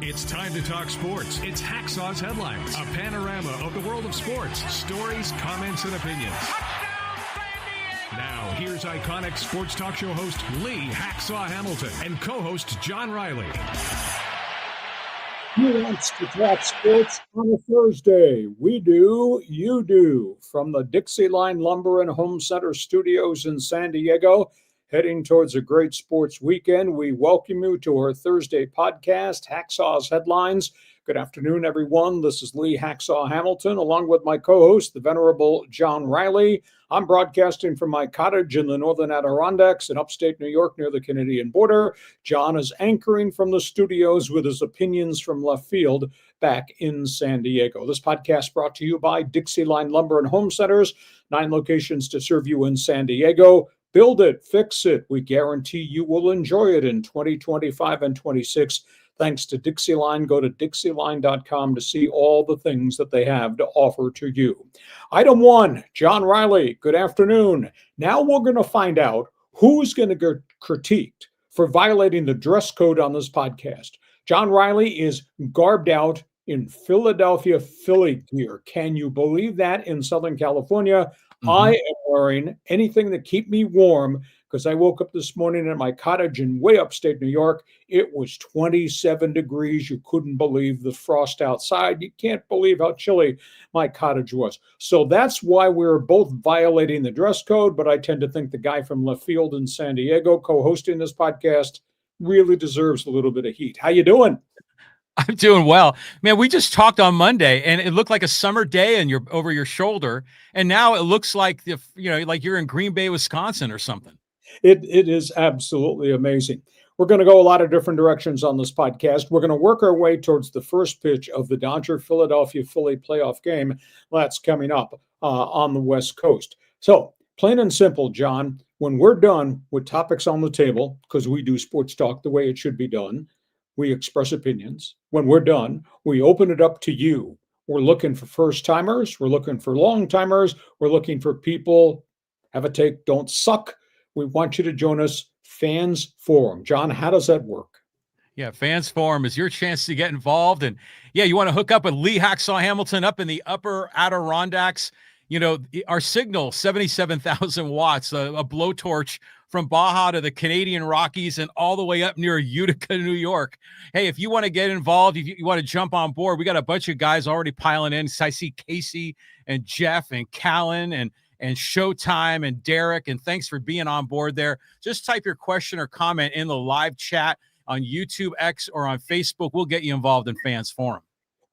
It's time to talk sports. It's Hacksaw's Headlines, a panorama of the world of sports, stories, comments, and opinions. Now, here's iconic sports talk show host Lee Hacksaw Hamilton and co-host John Riley. Who wants to talk sports on a Thursday? We do, you do. From the DIXIELINE Lumber and Home Center studios in San Diego, heading towards a great sports weekend, we welcome you to our Thursday podcast, Hacksaw's Headlines. Good afternoon, everyone. This is Lee Hacksaw Hamilton, along with my co-host, the venerable John Riley. I'm broadcasting from my cottage in the northern Adirondacks in upstate New York near the Canadian border. John is anchoring from the studios with his opinions from left field back in San Diego. This podcast brought to you by DIXIELINE Lumber and Home Centers, 9 locations to serve you in San Diego. Build it, fix it. We guarantee you will enjoy it in 2025 and 26. Thanks to DIXIELINE. Go to DIXIELINE.com to see all the things that they have to offer to you. Item 1, John Riley, good afternoon. Now we're going to find out who's going to get critiqued for violating the dress code on this podcast. John Riley is garbed out in Philadelphia Philly gear. Can you believe that in Southern California? I am wearing anything to keep me warm because I woke up this morning at my cottage in way upstate New York. It was 27 degrees. You couldn't believe the frost outside. You can't believe how chilly my cottage was. So that's why we're both violating the dress code, but I tend to think the guy from left field in San Diego co-hosting this podcast really deserves a little bit of heat. How you doing? I'm doing well, man. We just talked on Monday and it looked like a summer day and you're over your shoulder. And now it looks like, like you're in Green Bay, Wisconsin or something. It is absolutely amazing. We're going to go a lot of different directions on this podcast. We're going to work our way towards the first pitch of the Dodger-Philadelphia Philly playoff game that's coming up on the West Coast. So plain and simple, John, when we're done with topics on the table, because we do sports talk the way it should be done, we express opinions. When we're done, we open it up to you. We're looking for first-timers. We're looking for long-timers. We're looking for people, have a take, don't suck. We want you to join us, Fans Forum. John, how does that work? Yeah, Fans Forum is your chance to get involved. And, yeah, you want to hook up with Lee Hacksaw Hamilton up in the upper Adirondacks. You know, our signal, 77,000 watts, a blowtorch from Baja to the Canadian Rockies and all the way up near Utica, New York. Hey, if you want to get involved, if you want to jump on board, we got a bunch of guys already piling in. I see Casey and Jeff and Callan and Showtime and Derek, and thanks for being on board there. Just type your question or comment in the live chat on YouTube, X, or on Facebook. We'll get you involved in Fans Forum.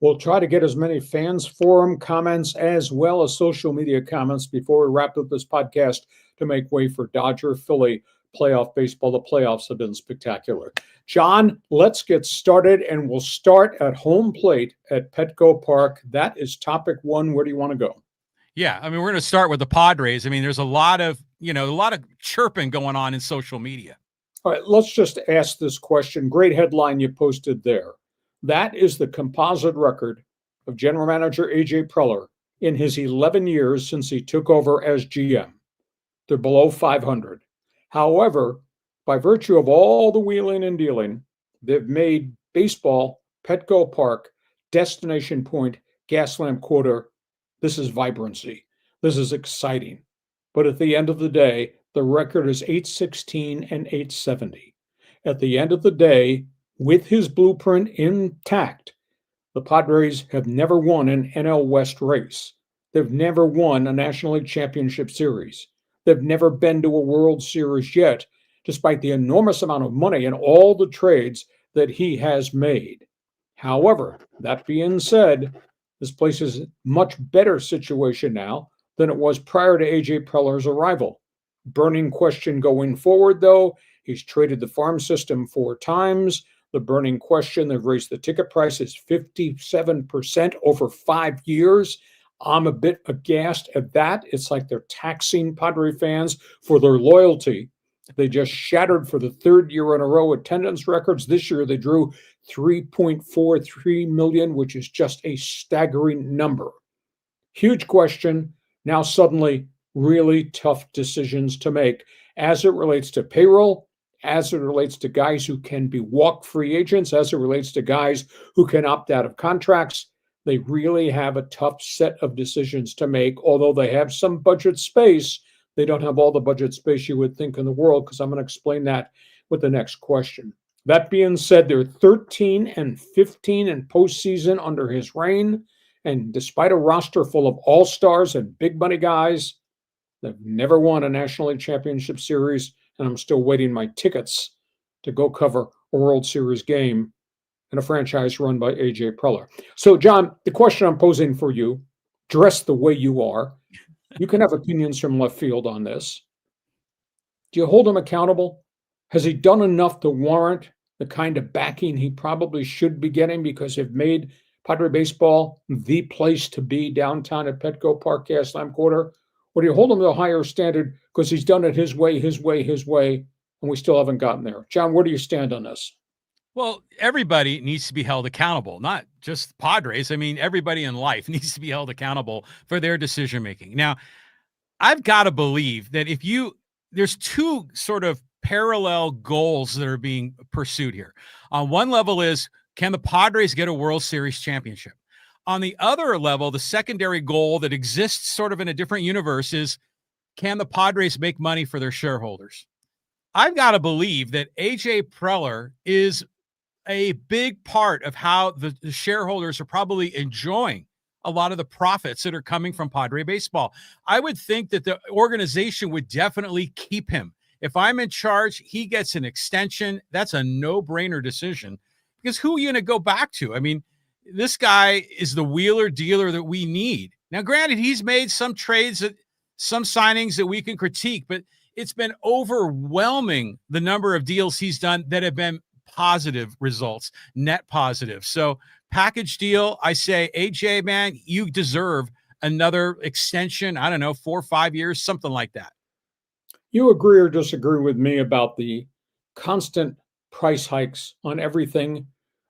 We'll try to get as many Fans Forum comments as well as social media comments before we wrap up this podcast to make way for Dodger-Philly playoff baseball. The playoffs have been spectacular. John, let's get started, and we'll start at home plate at Petco Park. That is topic 1. Where do you want to go? Yeah, I mean, we're going to start with the Padres. I mean, there's a lot of chirping going on in social media. All right, let's just ask this question. Great headline you posted there. That is the composite record of General Manager A.J. Preller in his 11 years since he took over as GM. They're below 500. However, by virtue of all the wheeling and dealing, they've made baseball, Petco Park, destination point, gas lamp quarter. This is vibrancy. This is exciting. But at the end of the day, the record is 816 and 870. At the end of the day, with his blueprint intact, the Padres have never won an NL West race. They've never won a National League Championship Series. They've never been to a World Series yet, despite the enormous amount of money and all the trades that he has made. However, that being said, this place is a much better situation now than it was prior to A.J. Preller's arrival. Burning question going forward, though, he's traded the farm system 4 times. The burning question, they've raised the ticket prices 57% over 5 years. I'm a bit aghast at that. It's like they're taxing Padre fans for their loyalty. They just shattered for the 3rd year in a row attendance records. This year they drew 3.43 million, which is just a staggering number. Huge question. Now suddenly really tough decisions to make as it relates to payroll as it relates to guys who can be walk free agents, as it relates to guys who can opt out of contracts. They really have a tough set of decisions to make. Although they have some budget space, they don't have all the budget space you would think in the world, because I'm going to explain that with the next question. That being said, they're 13-15 in postseason under his reign. And despite a roster full of all-stars and big money guys, they've never won a National League Championship Series. And I'm still waiting my tickets to go cover a World Series game in a franchise run by A.J. Preller. So, John, the question I'm posing for you, dressed the way you are, you can have opinions from left field on this. Do you hold him accountable? Has he done enough to warrant the kind of backing he probably should be getting, because they've made Padre baseball the place to be downtown at Petco Park, Gaslamp Quarter? Or do you hold him to a higher standard because he's done it his way, and we still haven't gotten there? John, where do you stand on this? Well, everybody needs to be held accountable, not just Padres. I mean, everybody in life needs to be held accountable for their decision making. Now, I've got to believe that there's two sort of parallel goals that are being pursued here. On one level is, can the Padres get a World Series championship? On the other level, the secondary goal that exists sort of in a different universe is, can the Padres make money for their shareholders? I've got to believe that A.J. Preller is a big part of how the shareholders are probably enjoying a lot of the profits that are coming from Padre baseball. I would think that the organization would definitely keep him. If I'm in charge, he gets an extension. That's a no-brainer decision, because who are you going to go back to? I mean, this guy is the wheeler dealer that we need. Now, granted, he's made some trades, some signings that we can critique, but it's been overwhelming the number of deals he's done that have been positive results, net positive. So package deal, I say, AJ, man, you deserve another extension. I don't know, 4 or 5 years, something like that. You agree or disagree with me about the constant price hikes on everything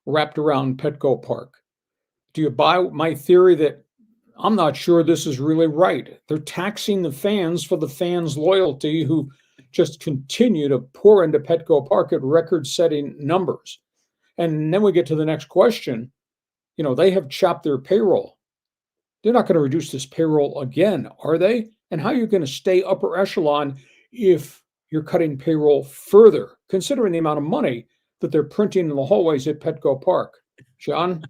wrapped around Petco Park? Do you buy my theory that I'm not sure this is really right? They're taxing the fans for the fans' loyalty, who just continue to pour into Petco Park at record-setting numbers. And then we get to the next question. You know, they have chopped their payroll. They're not going to reduce this payroll again, are they? And how are you going to stay upper echelon if you're cutting payroll further, considering the amount of money that they're printing in the hallways at Petco Park? John,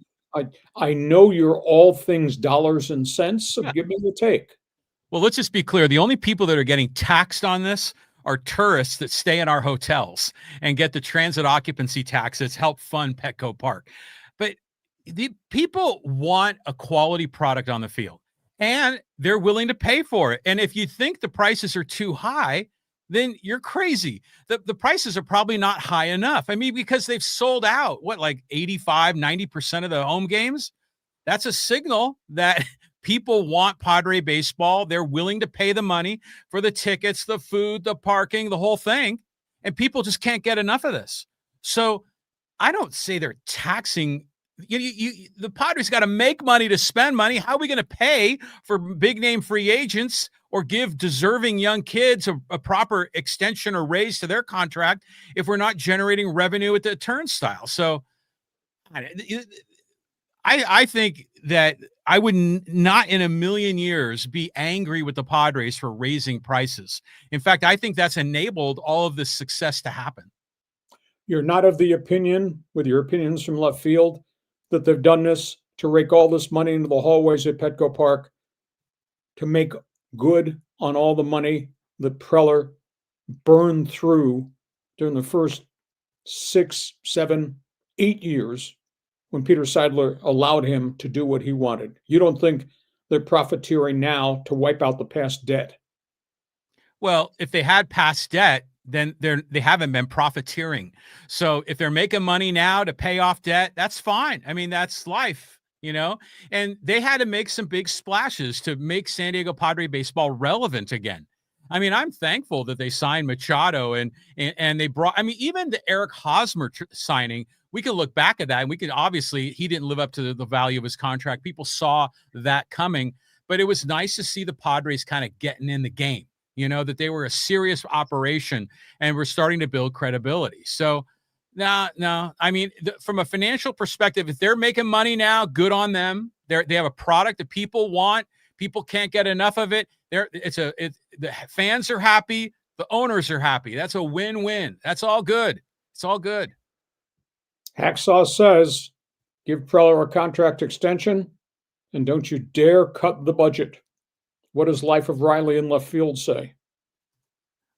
I know you're all things dollars and cents, so give me your take. Well, let's just be clear. The only people that are getting taxed on this are tourists that stay in our hotels and get the transit occupancy tax that's helped fund Petco Park. But the people want a quality product on the field, and they're willing to pay for it. And if you think the prices are too high, then you're crazy. The prices are probably not high enough. I mean, because they've sold out, like 85, 90% of the home games. That's a signal that people want Padre baseball. They're willing to pay the money for the tickets, the food, the parking, the whole thing. And people just can't get enough of this. So I don't say they're taxing. The Padres got to make money to spend money. How are we going to pay for big name free agents or give deserving young kids a proper extension or raise to their contract if we're not generating revenue at the turnstile? So I think that I would not in a million years be angry with the Padres for raising prices. In fact, I think that's enabled all of this success to happen. You're not of the opinion, with your opinions from left field, that they've done this to rake all this money into the hallways at Petco Park to make good on all the money that Preller burned through during the first 6, 7, 8 years when Peter Seidler allowed him to do what he wanted? You don't think they're profiteering now to wipe out the past debt? Well, if they had past debt, then they haven't been profiteering. So if they're making money now to pay off debt, that's fine. I mean, that's life, and they had to make some big splashes to make San Diego Padre baseball relevant again. I mean, I'm thankful that they signed Machado and they brought, even the Eric Hosmer signing, we can look back at that and we can obviously, he didn't live up to the value of his contract. People saw that coming, but it was nice to see the Padres kind of getting in the game. that they were a serious operation and were starting to build credibility. So no, I mean, from a financial perspective, if they're making money now, good on them. They have a product that people want. People can't get enough of it. The fans are happy. The owners are happy. That's a win-win. That's all good. It's all good. Hacksaw says, give Preller a contract extension, and don't you dare cut the budget. What does Life of Riley in left field say?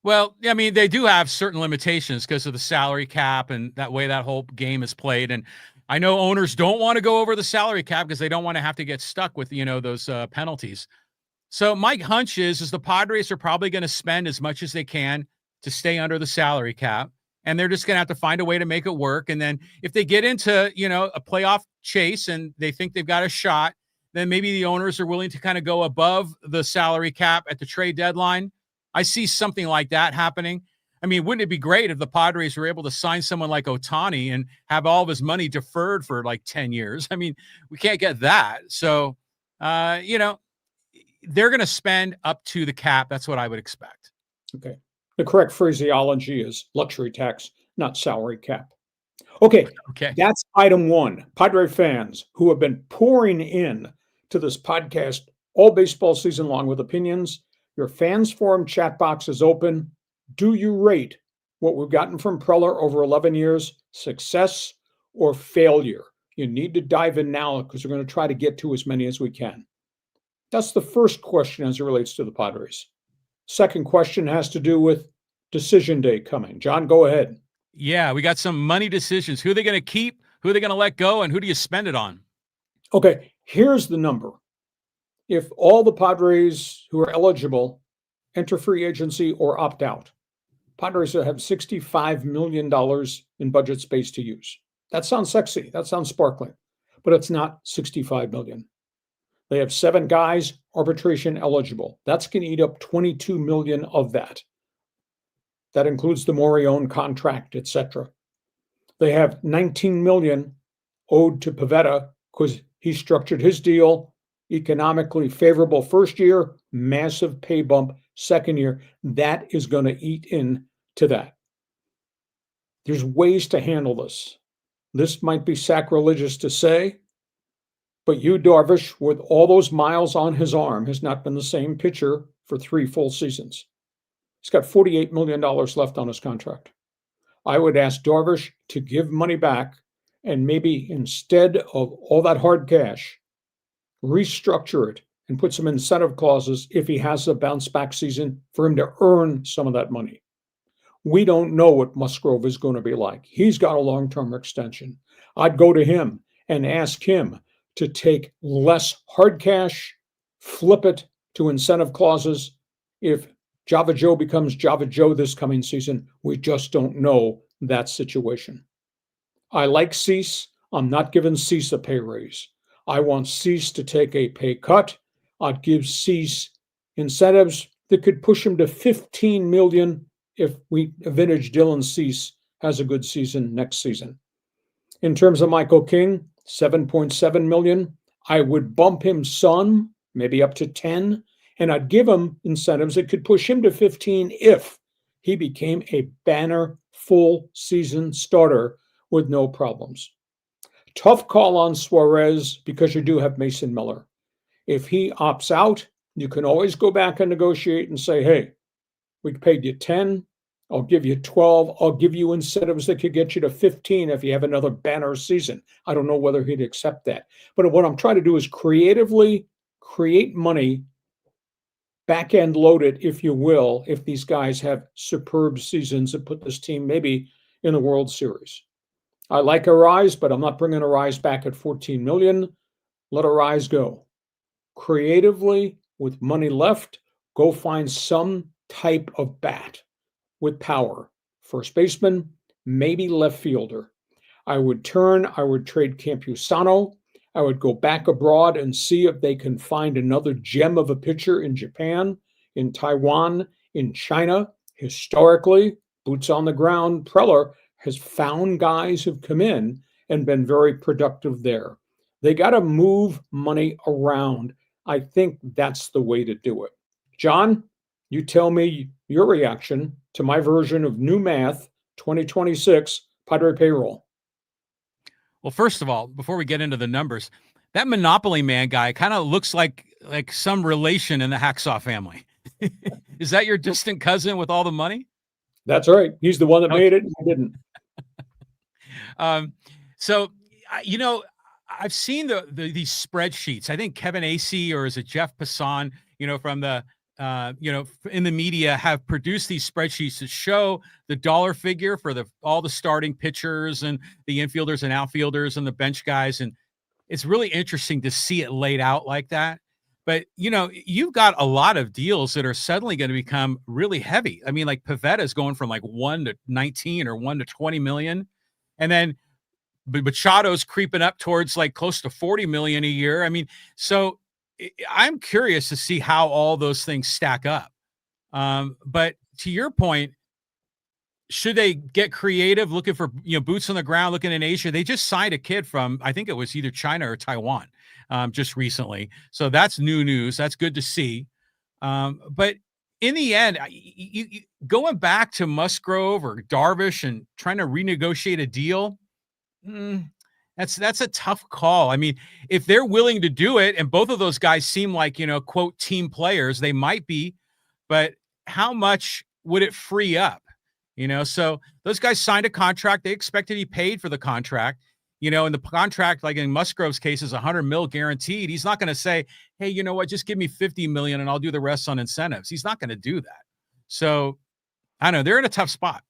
Well, I mean, they do have certain limitations because of the salary cap and that way that whole game is played. And I know owners don't want to go over the salary cap because they don't want to have to get stuck with, those penalties. So my hunch is the Padres are probably going to spend as much as they can to stay under the salary cap. And they're just going to have to find a way to make it work. And then if they get into, a playoff chase and they think they've got a shot, then maybe the owners are willing to kind of go above the salary cap at the trade deadline. I see something like that happening. I mean, wouldn't it be great if the Padres were able to sign someone like Ohtani and have all of his money deferred for like 10 years? I mean, we can't get that. So, they're going to spend up to the cap. That's what I would expect. Okay. The correct phraseology is luxury tax, not salary cap. Okay. That's item one. Padre fans who have been pouring in to this podcast all baseball season long with opinions, your fans forum chat box is open. Do you rate what we've gotten from Preller over 11 years, success or failure? You need to dive in now because we're going to try to get to as many as we can. That's the first question as it relates to the Padres. Second question has to do with decision day coming. John, go ahead. Yeah, we got some money decisions. Who are they going to keep? Who are they going to let go? And who do you spend it on? Okay, here's the number. If all the Padres who are eligible enter free agency or opt out, Padres will have $65 million in budget space to use. That sounds sexy. That sounds sparkling, but it's not $65 million. They have 7 guys arbitration eligible. That's going to eat up $22 million of that. That includes the Morion contract, etc. They have $19 million owed to Pivetta because he structured his deal economically favorable first year, massive pay bump second year. That is going to eat into that. There's ways to handle this. This might be sacrilegious to say, but Yu Darvish, with all those miles on his arm, has not been the same pitcher for 3 full seasons. He's got $48 million left on his contract. I would ask Darvish to give money back and maybe instead of all that hard cash, restructure it and put some incentive clauses if he has a bounce back season for him to earn some of that money. We don't know what Musgrove is going to be like. He's got a long-term extension. I'd go to him and ask him to take less hard cash, flip it to incentive clauses. If Java Joe becomes Java Joe this coming season, we just don't know that situation. I like Cease. I'm not giving Cease a pay raise. I want Cease to take a pay cut. I'd give Cease incentives that could push him to $15 million if vintage Dylan Cease has a good season next season. In terms of Michael King, $7.7 million. I would bump him some, maybe up to 10, and I'd give him incentives that could push him to 15 if he became a banner full season starter with no problems. Tough call on Suarez because you do have Mason Miller. If he opts out, you can always go back and negotiate and say, hey, we paid you 10, I'll give you 12, I'll give you incentives that could get you to 15 if you have another banner season. I don't know whether he'd accept that. But what I'm trying to do is creatively create money, back-end load it, if you will, if these guys have superb seasons that put this team maybe in the World Series. I like Arise, but I'm not bringing Arise back at $14 million. Let Arise go. Creatively, with money left, go find some type of bat with power. First baseman, maybe left fielder. I would trade Campusano. I would go back abroad and see if they can find another gem of a pitcher in Japan, in Taiwan, in China. Historically, boots on the ground, Preller has found guys who've come in and been very productive there. They got to move money around. I think that's the way to do it. John, You tell me your reaction to my version of new math 2026 Padre payroll. Well, first of all, before we get into the numbers, that Monopoly Man guy kind of looks like some relation in the Hacksaw family. Is that your distant cousin with all the money? That's right. He's the one that made it. I didn't. So, you know, I've seen these spreadsheets. I think Kevin Acey, or is it Jeff Passan, you know, from the, you know, in the media, have produced these spreadsheets to show the dollar figure for all the starting pitchers and the infielders and outfielders and the bench guys. And it's really interesting to see it laid out like that. But, you know, you've got a lot of deals that are suddenly going to become really heavy. I mean, like Pivetta is going from like 1 to 19 or 1 to 20 million. And then Machado's creeping up towards like close to 40 million a year. I mean, so I'm curious to see how all those things stack up. But to your point, should they get creative, looking for, you know, boots on the ground, looking in Asia? They just signed a kid from, I think it was either China or Taiwan, just recently. So that's new news. That's good to see. But in the end, going back to Musgrove or Darvish and trying to renegotiate a deal, that's a tough call. I mean, if they're willing to do it, and both of those guys seem like, you know, quote, team players, they might be, but how much would it free up? You know, so those guys signed a contract. They expect to be paid for the contract, you know, and the contract, like in Musgrove's case, is $100 million guaranteed. He's not going to say, hey, you know what, just give me $50 million and I'll do the rest on incentives. He's not going to do that. So I don't know, they're in a tough spot.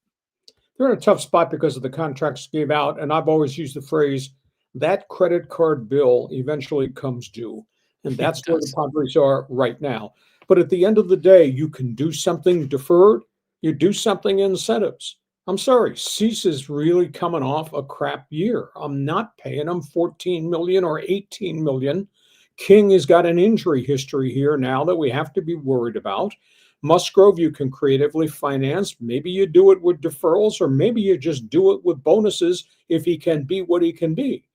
They're in a tough spot because of the contracts gave out. And I've always used the phrase, that credit card bill eventually comes due. And that's where the Padres are right now. But at the end of the day, you can do something deferred. You do something incentives. I'm sorry, Cease is really coming off a crap year. I'm not paying him $14 million or $18 million. King has got an injury history here now that we have to be worried about. Musgrove, you can creatively finance. Maybe you do it with deferrals, or maybe you just do it with bonuses if he can be what he can be.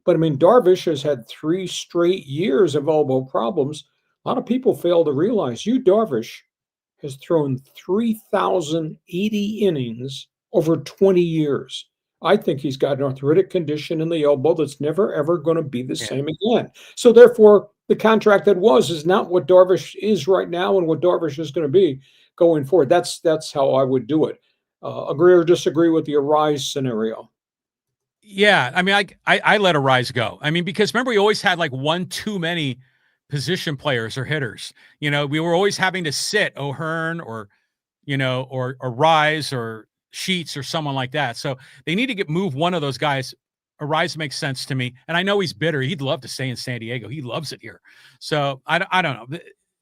But I mean, Darvish has had 3 straight years of elbow problems. A lot of people fail to realize Darvish has thrown 3,080 innings over 20 years. I think he's got an arthritic condition in the elbow that's never, ever going to be the same again. So therefore, the contract that was is not what Darvish is right now and what Darvish is going to be going forward. That's how I would do it. Agree or disagree with the Arise scenario? Yeah, I mean, I let Arise go. I mean, because remember, we always had like one too many position players or hitters. You know, we were always having to sit O'Hearn or, you know, or Rise or Sheets or someone like that. So they need to move one of those guys. Arise makes sense to me. And I know he's bitter. He'd love to stay in San Diego. He loves it here. So I don't know.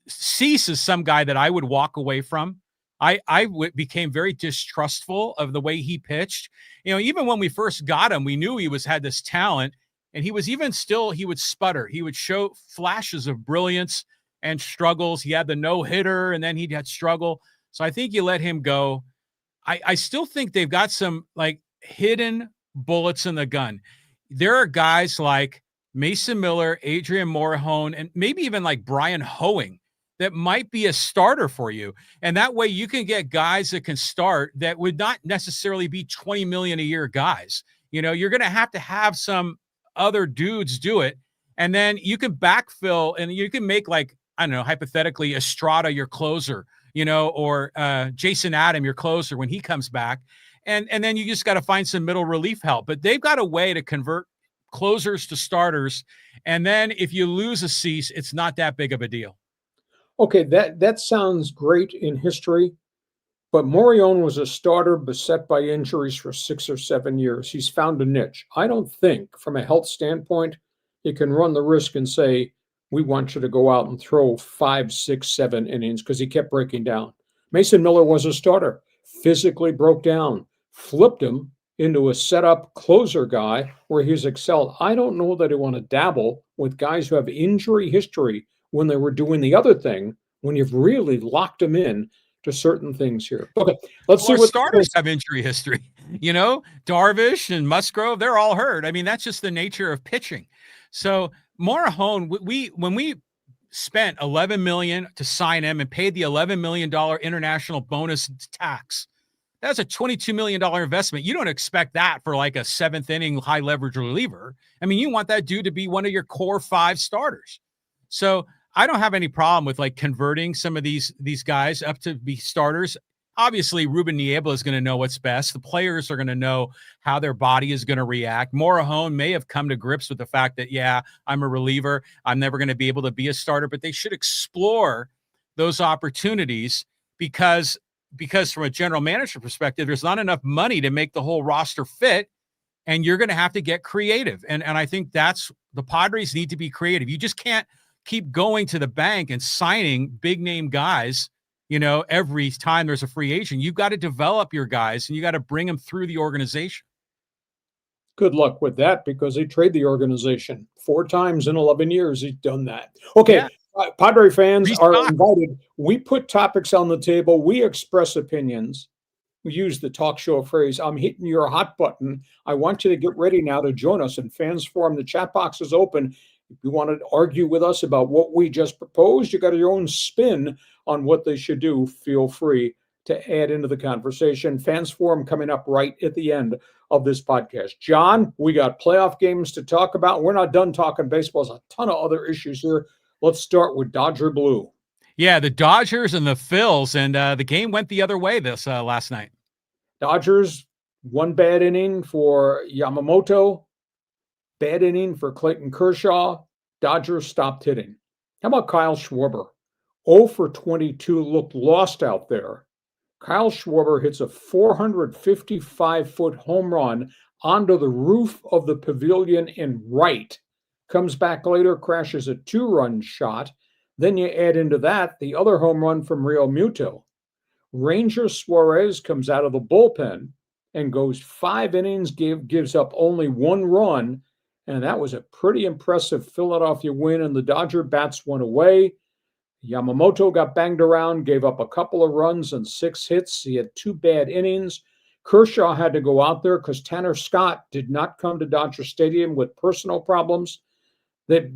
Cease is some guy that I would walk away from. I became very distrustful of the way he pitched. You know, even when we first got him, we knew he had this talent. And he would sputter. He would show flashes of brilliance and struggles. He had the no-hitter, and then he'd had struggle. So I think you let him go. I still think they've got some like hidden bullets in the gun. There are guys like Mason Miller, Adrian Morejon, and maybe even like Brian Hoeing that might be a starter for you. And that way you can get guys that can start that would not necessarily be 20 million a year guys. You know, you're going to have some other dudes do it, and then you can backfill, and you can make, like, I don't know, hypothetically, Estrada your closer, you know, or Jason Adam your closer when he comes back, and then you just got to find some middle relief help. But they've got a way to convert closers to starters, and then if you lose a Cease, it's not that big of a deal. Okay, that sounds great in history. But Morejon was a starter beset by injuries for 6 or 7 years. He's found a niche. I don't think, from a health standpoint, you can run the risk and say, we want you to go out and throw 5, 6, 7 innings, because he kept breaking down. Mason Miller was a starter, physically broke down, flipped him into a setup closer guy where he's excelled. I don't know that I want to dabble with guys who have injury history when they were doing the other thing, when you've really locked them in to certain things here. Okay, let's see what starters have injury history. You know, Darvish and Musgrove, they're all hurt. I mean, that's just the nature of pitching. So Morejon, when we spent $11 million to sign him and paid the $11 million international bonus tax. That's a $22 million investment. You don't expect that for like a seventh inning high leverage reliever. I mean, you want that dude to be one of your core 5 starters. So I don't have any problem with like converting some of these guys up to be starters. Obviously, Ruben Niebla is going to know what's best. The players are going to know how their body is going to react. Morahone may have come to grips with the fact that, yeah, I'm a reliever. I'm never going to be able to be a starter, but they should explore those opportunities because from a general manager perspective, there's not enough money to make the whole roster fit, and you're going to have to get creative. And I think that's the Padres need to be creative. You just can't keep going to the bank and signing big name guys, you know, every time there's a free agent. You've got to develop your guys and you got to bring them through the organization. Good luck with that, because he traded the organization 4 times in 11 years. He's done that. Okay. Yeah. Padre fans are invited. We put topics on the table. We express opinions. We use the talk show phrase, I'm hitting your hot button. I want you to get ready now to join us in Fans Forum. The chat box is open. If you want to argue with us about what we just proposed, you got your own spin on what they should do, feel free to add into the conversation. Fans Forum coming up right at the end of this podcast. John, we got playoff games to talk about. We're not done talking baseball. There's a ton of other issues here. Let's start with Dodger Blue. Yeah, the Dodgers and the Phils, and the game went the other way this last night. Dodgers, 1 bad inning for Yamamoto, bad inning for Clayton Kershaw. Dodgers stopped hitting. How about Kyle Schwarber? 0 for 22, looked lost out there. Kyle Schwarber hits a 455-foot home run onto the roof of the pavilion in right. Comes back later, crashes a 2-run shot. Then you add into that the other home run from Real Muto. Ranger Suarez comes out of the bullpen and goes 5 innings, gives up only 1 run, and that was a pretty impressive Philadelphia win, and the Dodger bats went away. Yamamoto got banged around, gave up a couple of runs and 6 hits. He had 2 bad innings. Kershaw had to go out there because Tanner Scott did not come to Dodger Stadium with personal problems. They're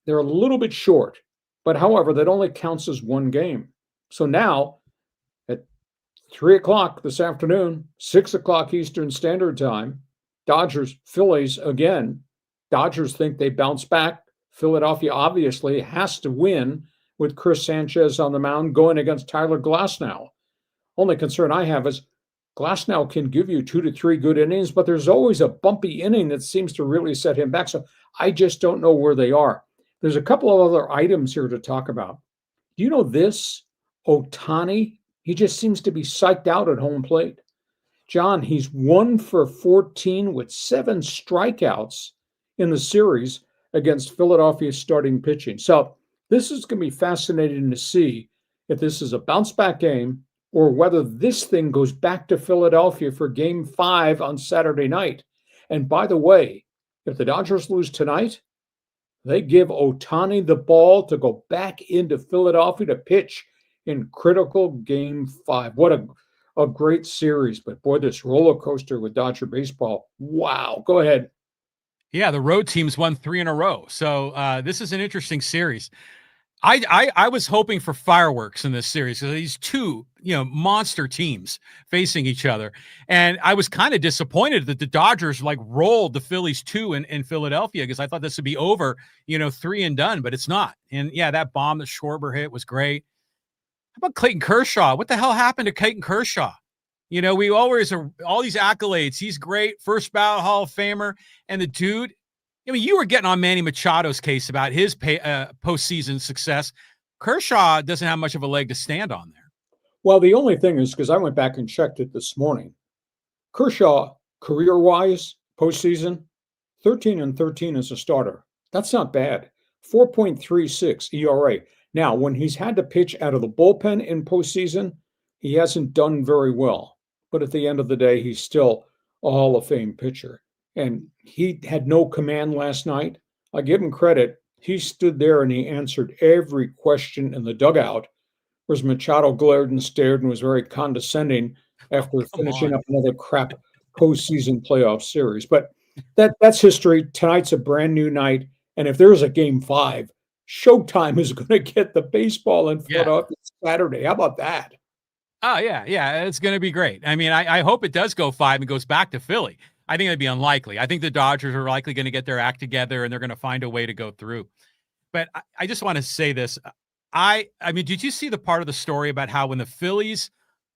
a little bit short, but however, that only counts as 1 game. So now at 3 o'clock this afternoon, 6 o'clock Eastern Standard Time, Dodgers, Phillies again. Dodgers think they bounce back. Philadelphia obviously has to win with Chris Sanchez on the mound going against Tyler Glasnow. Only concern I have is Glasnow can give you 2 to 3 good innings, but there's always a bumpy inning that seems to really set him back. So I just don't know where they are. There's a couple of other items here to talk about. Do you know this? Ohtani, he just seems to be psyched out at home plate. John, he's 1 for 14 with 7 strikeouts in the series against Philadelphia's starting pitching. So this is going to be fascinating to see if this is a bounce-back game or whether this thing goes back to Philadelphia for Game 5 on Saturday night. And by the way, if the Dodgers lose tonight, they give Ohtani the ball to go back into Philadelphia to pitch in critical Game 5. What a great series. But boy, this roller coaster with Dodger baseball. Wow. Go ahead. Yeah, the road teams won 3 in a row. So this is an interesting series. I was hoping for fireworks in this series because these 2, monster teams facing each other. And I was kind of disappointed that the Dodgers rolled the Phillies 2 in Philadelphia because I thought this would be over, 3 and done, but it's not. And yeah, that bomb that Schwarber hit was great. How about Clayton Kershaw? What the hell happened to Clayton Kershaw? We always are all these accolades. He's great, first ballot Hall of Famer. And the dude, you were getting on Manny Machado's case about his postseason success. Kershaw doesn't have much of a leg to stand on there. Well, the only thing is, because I went back and checked it this morning, Kershaw, career-wise, postseason, 13-13 as a starter. That's not bad. 4.36 ERA. Now, when he's had to pitch out of the bullpen in postseason, he hasn't done very well. But at the end of the day, he's still a Hall of Fame pitcher. And he had no command last night. I give him credit. He stood there and he answered every question in the dugout, whereas Machado glared and stared and was very condescending after finishing up another crap postseason playoff series. But that's history. Tonight's a brand new night. And if there's a Game 5, Showtime is going to get the baseball in Yeah. Philadelphia Saturday. How about that? Oh, yeah. It's going to be great. I mean, I hope it does go 5 and goes back to Philly. I think it'd be unlikely. I think the Dodgers are likely going to get their act together and they're going to find a way to go through. But I just want to say this. I mean, did you see the part of the story about how when the Phillies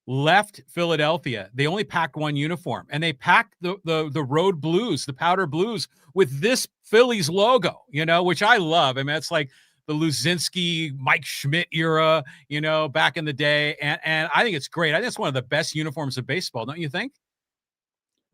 left Philadelphia, they only packed one uniform and they packed the road blues, the powder blues with this Phillies logo, which I love. I mean, it's like the Luzinski, Mike Schmidt era, back in the day. And I think it's great. I think it's one of the best uniforms of baseball. Don't you think?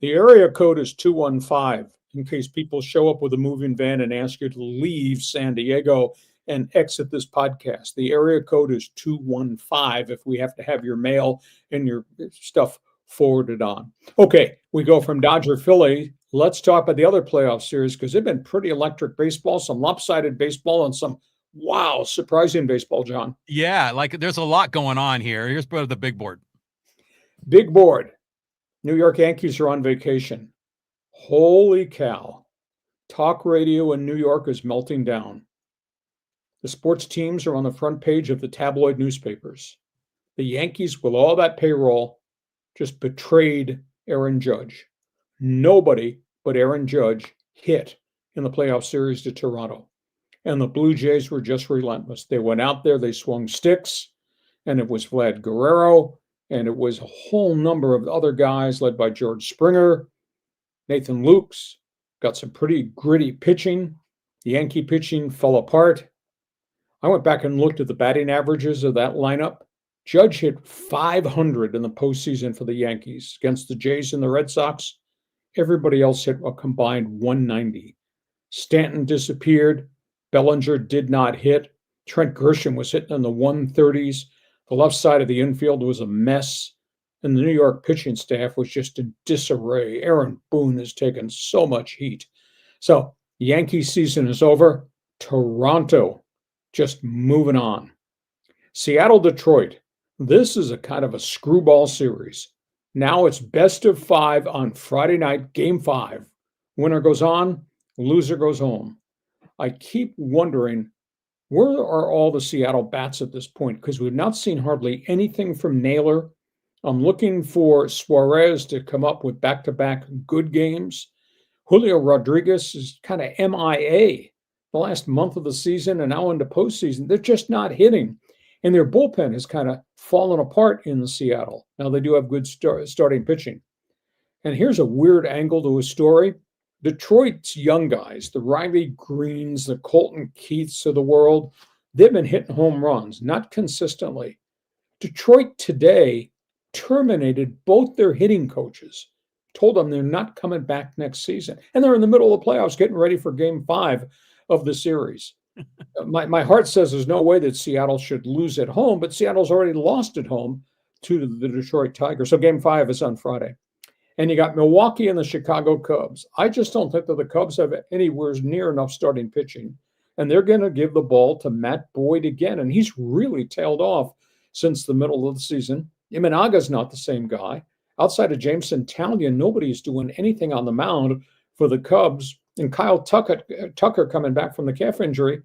The area code is 215 in case people show up with a moving van and ask you to leave San Diego and exit this podcast. The area code is 215 if we have to have your mail and your stuff forwarded on. Okay, we go from Dodger Philly. Let's talk about the other playoff series because they've been pretty electric baseball, some lopsided baseball, and some, wow, surprising baseball, John. Yeah, like there's a lot going on here. Here's the big board. Big board. New York Yankees are on vacation. Holy cow. Talk radio in New York is melting down. The sports teams are on the front page of the tabloid newspapers. The Yankees, with all that payroll, just betrayed Aaron Judge. Nobody but Aaron Judge hit in the playoff series to Toronto. And the Blue Jays were just relentless. They went out there, they swung sticks, and it was Vlad Guerrero, and it was a whole number of other guys led by George Springer. Nathan Lukes got some pretty gritty pitching. The Yankee pitching fell apart. I went back and looked at the batting averages of that lineup. Judge hit 500 in the postseason for the Yankees against the Jays and the Red Sox. Everybody else hit a combined 190. Stanton disappeared. Bellinger did not hit. Trent Grisham was hitting in the 130s. The left side of the infield was a mess. And the New York pitching staff was just in disarray. Aaron Boone has taken so much heat. So Yankee season is over. Toronto just moving on. Seattle, Detroit. This is a kind of a screwball series. Now it's best of 5 on Friday night, game 5. Winner goes on, loser goes home. I keep wondering, where are all the Seattle bats at this point? Because we've not seen hardly anything from Naylor. I'm looking for Suarez to come up with back-to-back good games. Julio Rodriguez is kind of MIA the last month of the season and now into postseason. They're just not hitting. And their bullpen has kind of fallen apart in Seattle. Now they do have good starting pitching. And here's a weird angle to a story. Detroit's young guys, the Riley Greens, the Colton Keiths of the world, they've been hitting home runs, not consistently. Detroit today terminated both their hitting coaches, told them they're not coming back next season. And they're in the middle of the playoffs getting ready for game 5 of the series. My heart says there's no way that Seattle should lose at home, but Seattle's already lost at home to the Detroit Tigers. So game 5 is on Friday. And you got Milwaukee and the Chicago Cubs. I just don't think that the Cubs have anywhere near enough starting pitching. And they're going to give the ball to Matt Boyd again. And he's really tailed off since the middle of the season. Imanaga's not the same guy. Outside of Jameson Talia, nobody's doing anything on the mound for the Cubs. And Kyle Tucker coming back from the calf injury,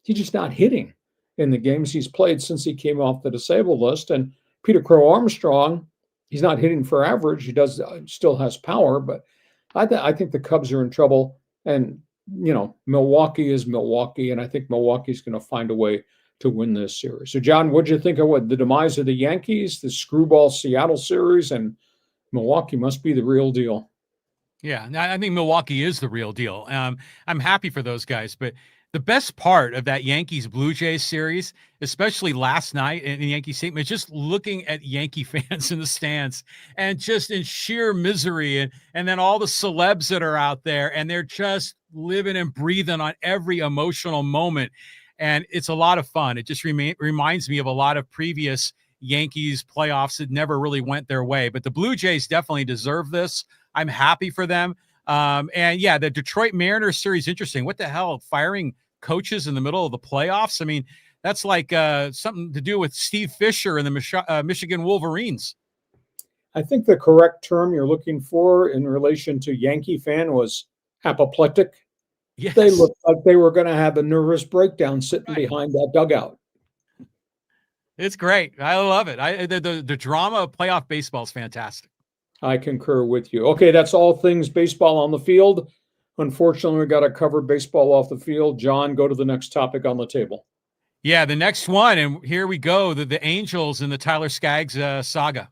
he's just not hitting in the games he's played since he came off the disabled list. And Peter Crow Armstrong, he's not hitting for average. He does still has power, but I think the Cubs are in trouble. And, Milwaukee is Milwaukee, and I think Milwaukee's going to find a way to win this series. So, John, what'd you think of the demise of the Yankees, the screwball Seattle series, and Milwaukee must be the real deal? Yeah, I think Milwaukee is the real deal. I'm happy for those guys, but the best part of that Yankees-Blue Jays series, especially last night in the Yankee Stadium, is just looking at Yankee fans in the stands and just in sheer misery. And then all the celebs that are out there, and they're just living and breathing on every emotional moment. And it's a lot of fun. It just reminds me of a lot of previous Yankees playoffs that never really went their way. But the Blue Jays definitely deserve this. I'm happy for them. And yeah, the Detroit Mariners series, interesting. What the hell, firing coaches in the middle of the playoffs? I mean, that's like something to do with Steve Fisher and the Michigan Wolverines. I think the correct term you're looking for in relation to Yankee fan was apoplectic. They Yes. looked like they were going to have a nervous breakdown sitting Right. behind that dugout. It's great. I love it. The drama of playoff baseball is fantastic. I concur with you. Okay, that's all things baseball on the field. Unfortunately, we got to cover baseball off the field. John, go to the next topic on the table. Yeah, the next one, and here we go, the Angels and the Tyler Skaggs saga.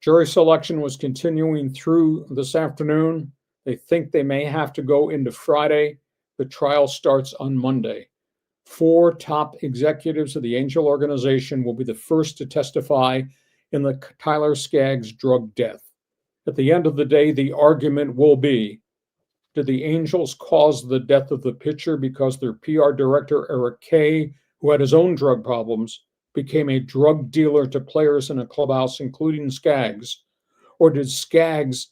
Jury selection was continuing through this afternoon. They think they may have to go into Friday. The trial starts on Monday. 4 top executives of the Angel organization will be the first to testify in the Tyler Skaggs-DRUG death. At the end of the day, the argument will be, did the Angels cause the death of the pitcher because their PR director, Eric Kay, who had his own drug problems, became a drug dealer to players in a clubhouse, including Skaggs? Or did Skaggs,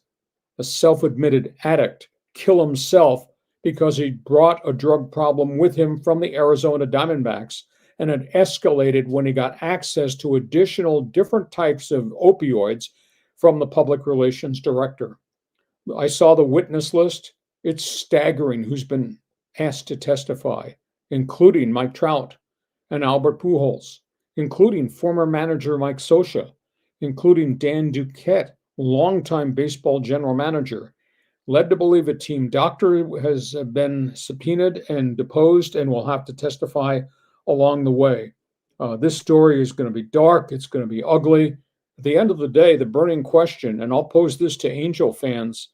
a self-admitted addict, kill himself because he brought a drug problem with him from the Arizona Diamondbacks and it escalated when he got access to additional different types of opioids from the public relations director? I saw the witness list. It's staggering who's been asked to testify, including Mike Trout and Albert Pujols, including former manager Mike Scioscia, including Dan Duquette, longtime baseball general manager. Led to believe a team doctor has been subpoenaed and deposed and will have to testify along the way. This story is going to be dark. It's going to be ugly. At the end of the day, the burning question, and I'll pose this to Angel fans,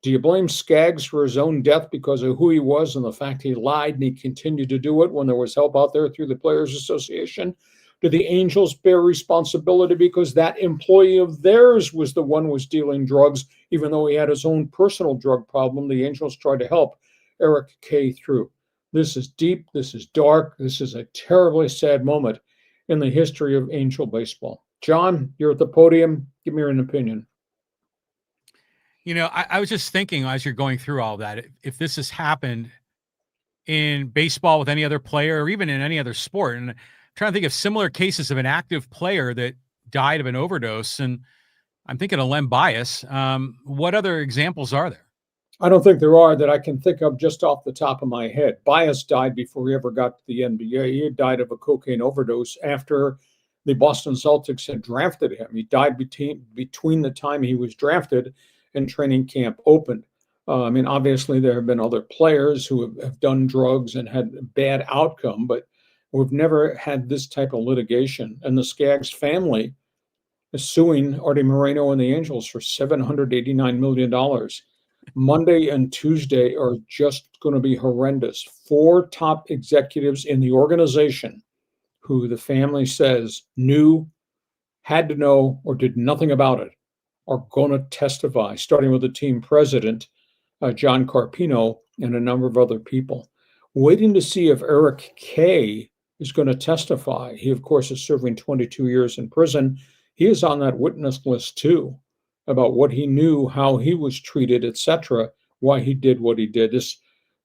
do you blame Skaggs for his own death because of who he was and the fact he lied and he continued to do it when there was help out there through the Players Association? Do the Angels bear responsibility because that employee of theirs was the one who was dealing drugs, even though he had his own personal drug problem? The Angels tried to help Eric Kay through. This is deep. This is dark. This is a terribly sad moment in the history of Angel baseball. John, you're at the podium. Give me your opinion. You know, I was just thinking as you're going through all that, if this has happened in baseball with any other player or even in any other sport, and I'm trying to think of similar cases of an active player that died of an overdose, and I'm thinking of Len Bias. What other examples are there? I don't think there are that I can think of just off the top of my head. Bias died before he ever got to the NBA. He died of a cocaine overdose after the Boston Celtics had drafted him. He died between the time he was drafted and training camp opened. I mean, obviously, there have been other players who have done drugs and had a bad outcome, but we've never had this type of litigation. And the Skaggs family is suing Artie Moreno and the Angels for $789 million. Monday and Tuesday are just going to be horrendous. 4 top executives in the organization who the family says knew, had to know, or did nothing about it are going to testify, starting with the team president, John Carpino, and a number of other people. Waiting to see if Eric Kay is going to testify. He, of course, is serving 22 years in prison. He is on that witness list, too, about what he knew, how he was treated, etc., why he did what he did.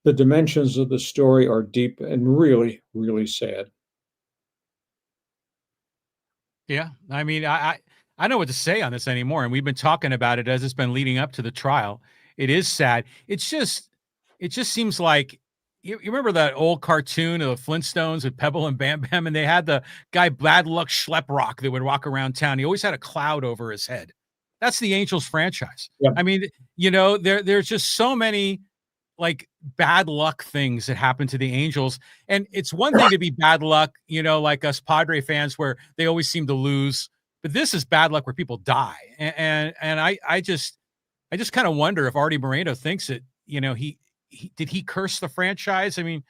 The dimensions of the story are deep and really, really sad. Yeah, I mean, I don't know what to say on this anymore, and we've been talking about it as it's been leading up to the trial. It is sad. It just seems like you remember that old cartoon of the Flintstones with Pebble and Bam Bam, and they had the guy Bad Luck Schleprock that would walk around town. He always had a cloud over his head. That's the Angels franchise. Yeah. I mean, you know, there's just so many like bad luck things that happen to the Angels. And it's one thing to be bad luck, you know, like us Padre fans where they always seem to lose, but this is bad luck where people die. And I just kind of wonder if Artie Moreno thinks that, you know, did he curse the franchise? I mean,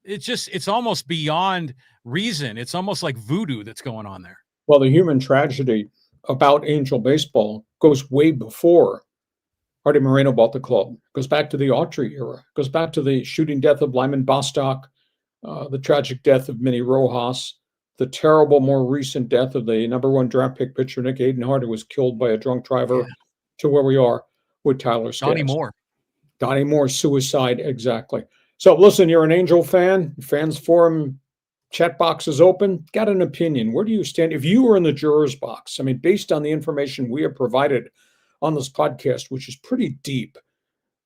it's almost beyond reason. It's almost like voodoo that's going on there. Well, the human tragedy about Angel baseball goes way before Artie Moreno bought the club. Goes back to the Autry era. Goes back to the shooting death of Lyman Bostock, the tragic death of Minnie Rojas, the terrible, more recent death of the #1 draft pick pitcher Nick Adenhart, who was killed by a drunk driver, to where we are with Tyler Skaggs. Donnie Moore suicide, exactly. So listen, you're an Angel fan. Fans Forum chat box is open. Got an opinion? Where do you stand? If you were in the juror's box, I mean, based on the information we have provided on this podcast, which is pretty deep,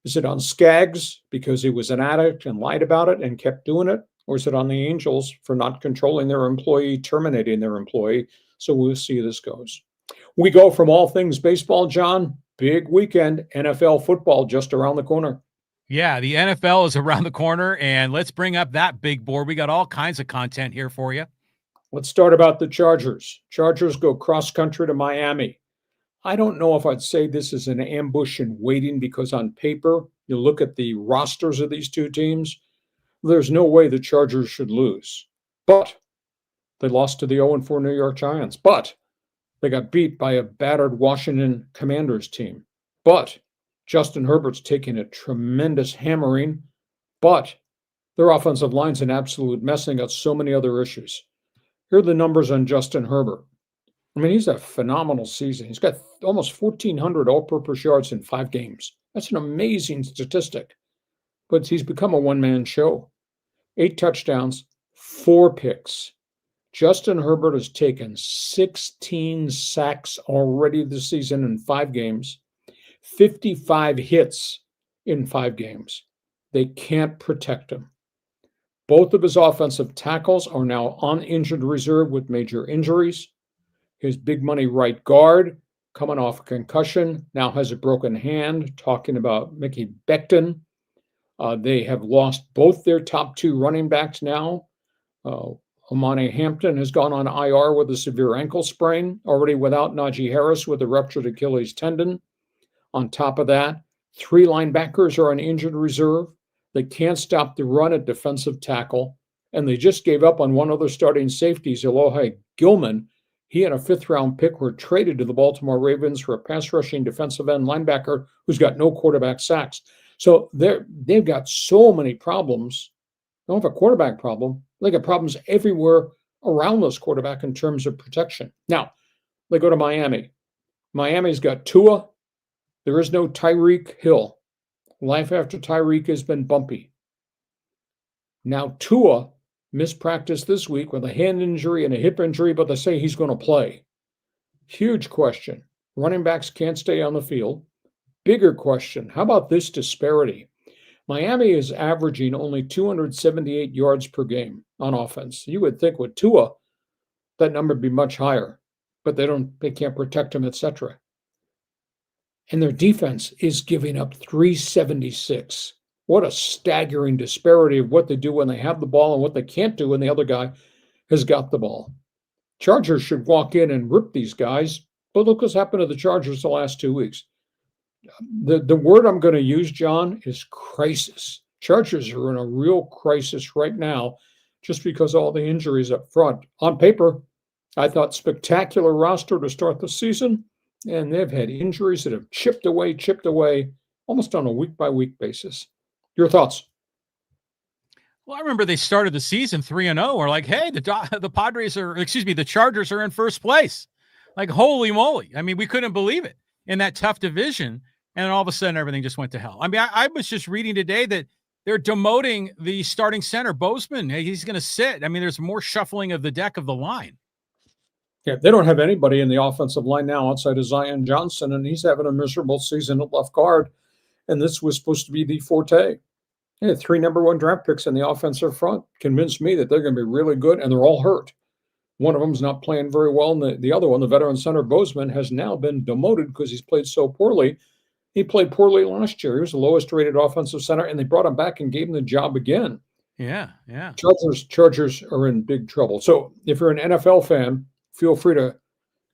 Is it on Skaggs because he was an addict and lied about it and kept doing it? Or is it on the Angels for not controlling their employee, terminating their employee? So we'll see how this goes. We go from all things baseball, John. Big weekend. NFL football just around the corner. Yeah, the NFL is around the corner, and let's bring up that big board. We got all kinds of content here for you. Let's start about the Chargers. Chargers go cross country to Miami. I don't know if I'd say this is an ambush and waiting, because on paper, you look at the rosters of these two teams, there's no way the Chargers should lose. But they lost to the 0-4 New York Giants. But they got beat by a battered Washington Commanders team. But Justin Herbert's taking a tremendous hammering. But their offensive line's an absolute mess, and got so many other issues. Here are the numbers on Justin Herbert. I mean, he's a phenomenal season. He's got almost 1,400 all-purpose yards in 5 games. That's an amazing statistic. But he's become a one-man show. 8 touchdowns, 4 picks. Justin Herbert has taken 16 sacks already this season in 5 games, 55 hits in 5 games. They can't protect him. Both of his offensive tackles are now on injured reserve with major injuries. His big money right guard, coming off a concussion, now has a broken hand, talking about Mickey Becton. They have lost both their top 2 running backs now. Amani Hampton has gone on IR with a severe ankle sprain, already without Najee Harris with a ruptured Achilles tendon. On top of that, 3 linebackers are on injured reserve. They can't stop the run at defensive tackle, and they just gave up on one other starting safety, Elohi Gilman. He and a 5th-round pick were traded to the Baltimore Ravens for a pass-rushing defensive end linebacker who's got no quarterback sacks. So they've got so many problems. They don't have a quarterback problem. They got problems everywhere around this quarterback in terms of protection. Now, they go to Miami. Miami's got Tua. There is no Tyreek Hill. Life after Tyreek has been bumpy. Now, Tua missed practice this week with a hand injury and a hip injury, but they say he's going to play. Huge question. Running backs can't stay on the field. Bigger question. How about this disparity? Miami is averaging only 278 yards per game on offense. You would think with Tua, that number would be much higher, but they can't protect him, etc. And their defense is giving up 376. What a staggering disparity of what they do when they have the ball and what they can't do when the other guy has got the ball. Chargers should walk in and rip these guys, but look what's happened to the Chargers the last 2 weeks. The word I'm going to use, John, is crisis. Chargers are in a real crisis right now just because of all the injuries up front. On paper, I thought spectacular roster to start the season, and they've had injuries that have chipped away, almost on a week-by-week basis. Your thoughts? Well, I remember they started the season 3-0. We're like, hey, the Chargers are in first place. Like, holy moly. I mean, we couldn't believe it in that tough division. And then all of a sudden, everything just went to hell. I mean, I was just reading today that they're demoting the starting center, Bozeman. He's going to sit. I mean, there's more shuffling of the deck of the line. Yeah, they don't have anybody in the offensive line now outside of Zion Johnson, and he's having a miserable season at left guard. And this was supposed to be the forte. They had 3 number 1 draft picks in the offensive front. Convinced me that they're going to be really good, and they're all hurt. One of them's not playing very well, and the other one, the veteran center Bozeman, has now been demoted because he's played so poorly. He played poorly last year. He was the lowest rated offensive center, and they brought him back and gave him the job again. Yeah. Chargers are in big trouble. So if you're an NFL fan, feel free to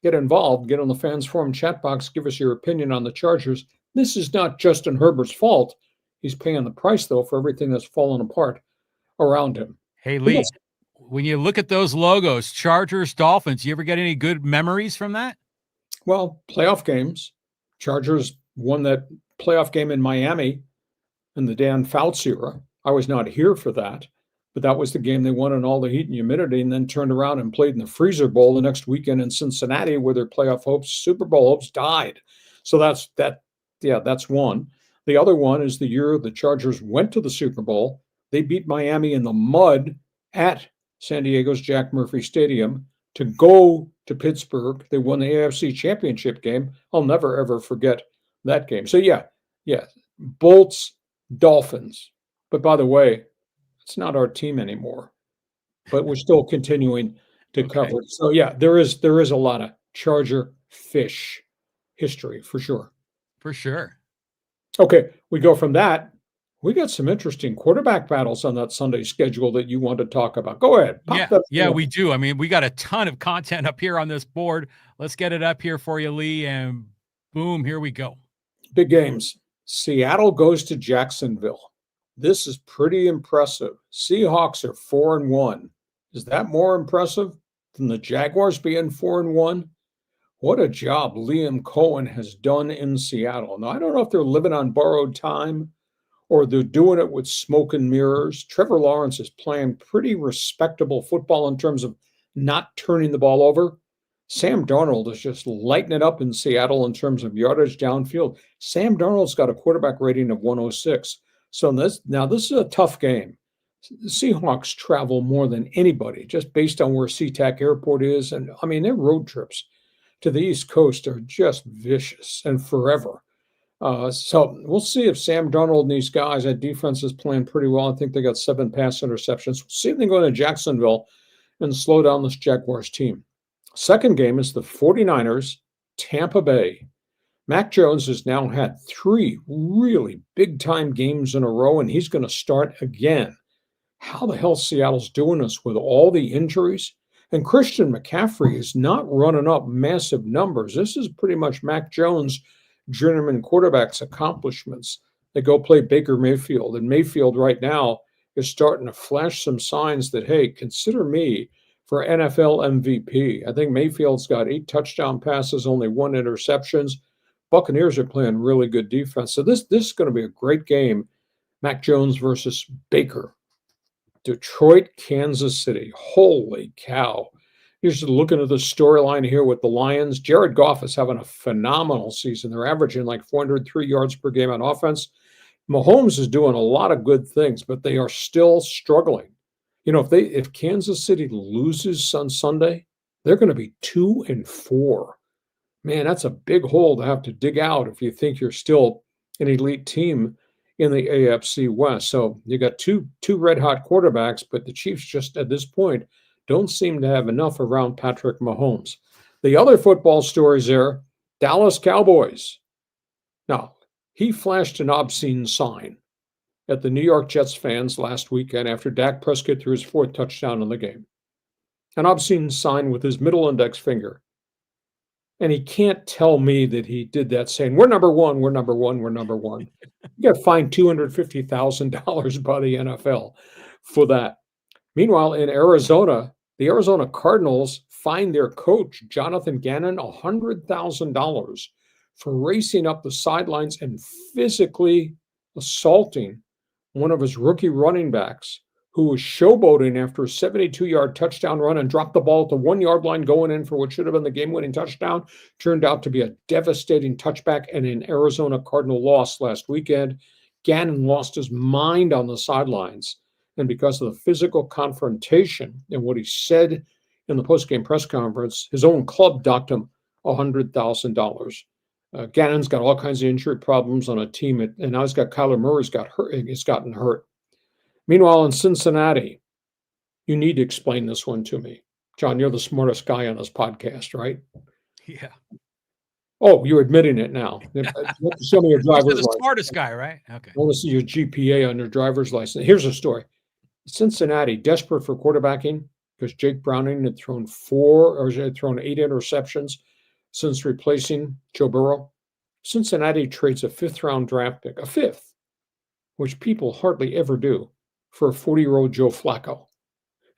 get involved. Get on the Fans Forum chat box. Give us your opinion on the Chargers. This is not Justin Herbert's fault. He's paying the price, though, for everything that's fallen apart around him. Hey, Lee, when you look at those logos, Chargers, Dolphins, you ever get any good memories from that? Well, playoff games. Chargers won that playoff game in Miami in the Dan Fouts era. I was not here for that, but that was the game they won in all the heat and humidity, and then turned around and played in the Freezer Bowl the next weekend in Cincinnati, where their playoff hopes, Super Bowl hopes, died. So that's one. The other one is the year the Chargers went to the Super Bowl. They beat Miami in the mud at San Diego's Jack Murphy Stadium to go to Pittsburgh. They won the AFC Championship game. I'll never, ever forget that game. So, yeah, Bolts, Dolphins. But by the way, it's not our team anymore, but we're still continuing to cover it. So yeah, there is a lot of Charger fish history for sure. For sure. Okay, we go from that. We got some interesting quarterback battles on that Sunday schedule that you want to talk about. Go ahead. Yeah, we do. I mean, we got a ton of content up here on this board. Let's get it up here for you, Lee, and boom, here we go. Big games. Seattle goes to Jacksonville. This is pretty impressive. Seahawks are 4-1. Is that more impressive than the Jaguars being 4-1? What a job Liam Cohen has done in Seattle. Now, I don't know if they're living on borrowed time or they're doing it with smoke and mirrors. Trevor Lawrence is playing pretty respectable football in terms of not turning the ball over. Sam Darnold is just lighting it up in Seattle in terms of yardage downfield. Sam Darnold's got a quarterback rating of 106. So this is a tough game. The Seahawks travel more than anybody just based on where SeaTac Airport is. And I mean, their road trips to the East Coast are just vicious and forever. So we'll see if Sam Darnold and these guys, that defense is playing pretty well. I think they got 7 pass interceptions. We'll see if they go into Jacksonville and slow down this Jaguars team. Second game is the 49ers, Tampa Bay. Mac Jones has now had 3 really big-time games in a row, and he's going to start again. How the hell Seattle's doing this with all the injuries? And Christian McCaffrey is not running up massive numbers. This is pretty much Mac Jones' journeyman quarterback's accomplishments. They go play Baker Mayfield, and Mayfield right now is starting to flash some signs that, hey, consider me for NFL MVP. I think Mayfield's got 8 touchdown passes, only 1 interceptions. Buccaneers are playing really good defense. So this is going to be a great game. Mac Jones versus Baker. Detroit, Kansas City. Holy cow. You're just looking at the storyline here with the Lions. Jared Goff is having a phenomenal season. They're averaging like 403 yards per game on offense. Mahomes is doing a lot of good things, but they are still struggling. You know, if Kansas City loses on Sunday, they're going to be 2-4. Man, that's a big hole to have to dig out if you think you're still an elite team in the AFC West. So you got two red-hot quarterbacks, but the Chiefs just at this point don't seem to have enough around Patrick Mahomes. The other football stories there, Dallas Cowboys. Now, he flashed an obscene sign at the New York Jets fans last weekend after Dak Prescott threw his 4th touchdown in the game. An obscene sign with his middle index finger. And he can't tell me that he did that saying, we're number one, we're number one, we're number one. You got fined $250,000 by the NFL for that. Meanwhile, in Arizona, the Arizona Cardinals fined their coach, Jonathan Gannon, $100,000 for racing up the sidelines and physically assaulting one of his rookie running backs who was showboating after a 72-yard touchdown run and dropped the ball at the 1-yard line going in for what should have been the game-winning touchdown. Turned out to be a devastating touchback and an Arizona Cardinal loss last weekend. Gannon lost his mind on the sidelines. And because of the physical confrontation and what he said in the postgame press conference, his own club docked him $100,000. Gannon's got all kinds of injury problems on a team, and now he's got Kyler Murray's gotten hurt. Meanwhile, in Cincinnati, you need to explain this one to me. John, you're the smartest guy on this podcast, right? Yeah. Oh, you're admitting it now. You have to show me your driver's license. The smartest guy, right? Okay. I want to see your GPA on your driver's license. Here's a story. Cincinnati, desperate for quarterbacking because Jake Browning had thrown 8 interceptions since replacing Joe Burrow. Cincinnati trades a 5th-round draft pick, a 5th, which people hardly ever do, for a 40-year-old Joe Flacco.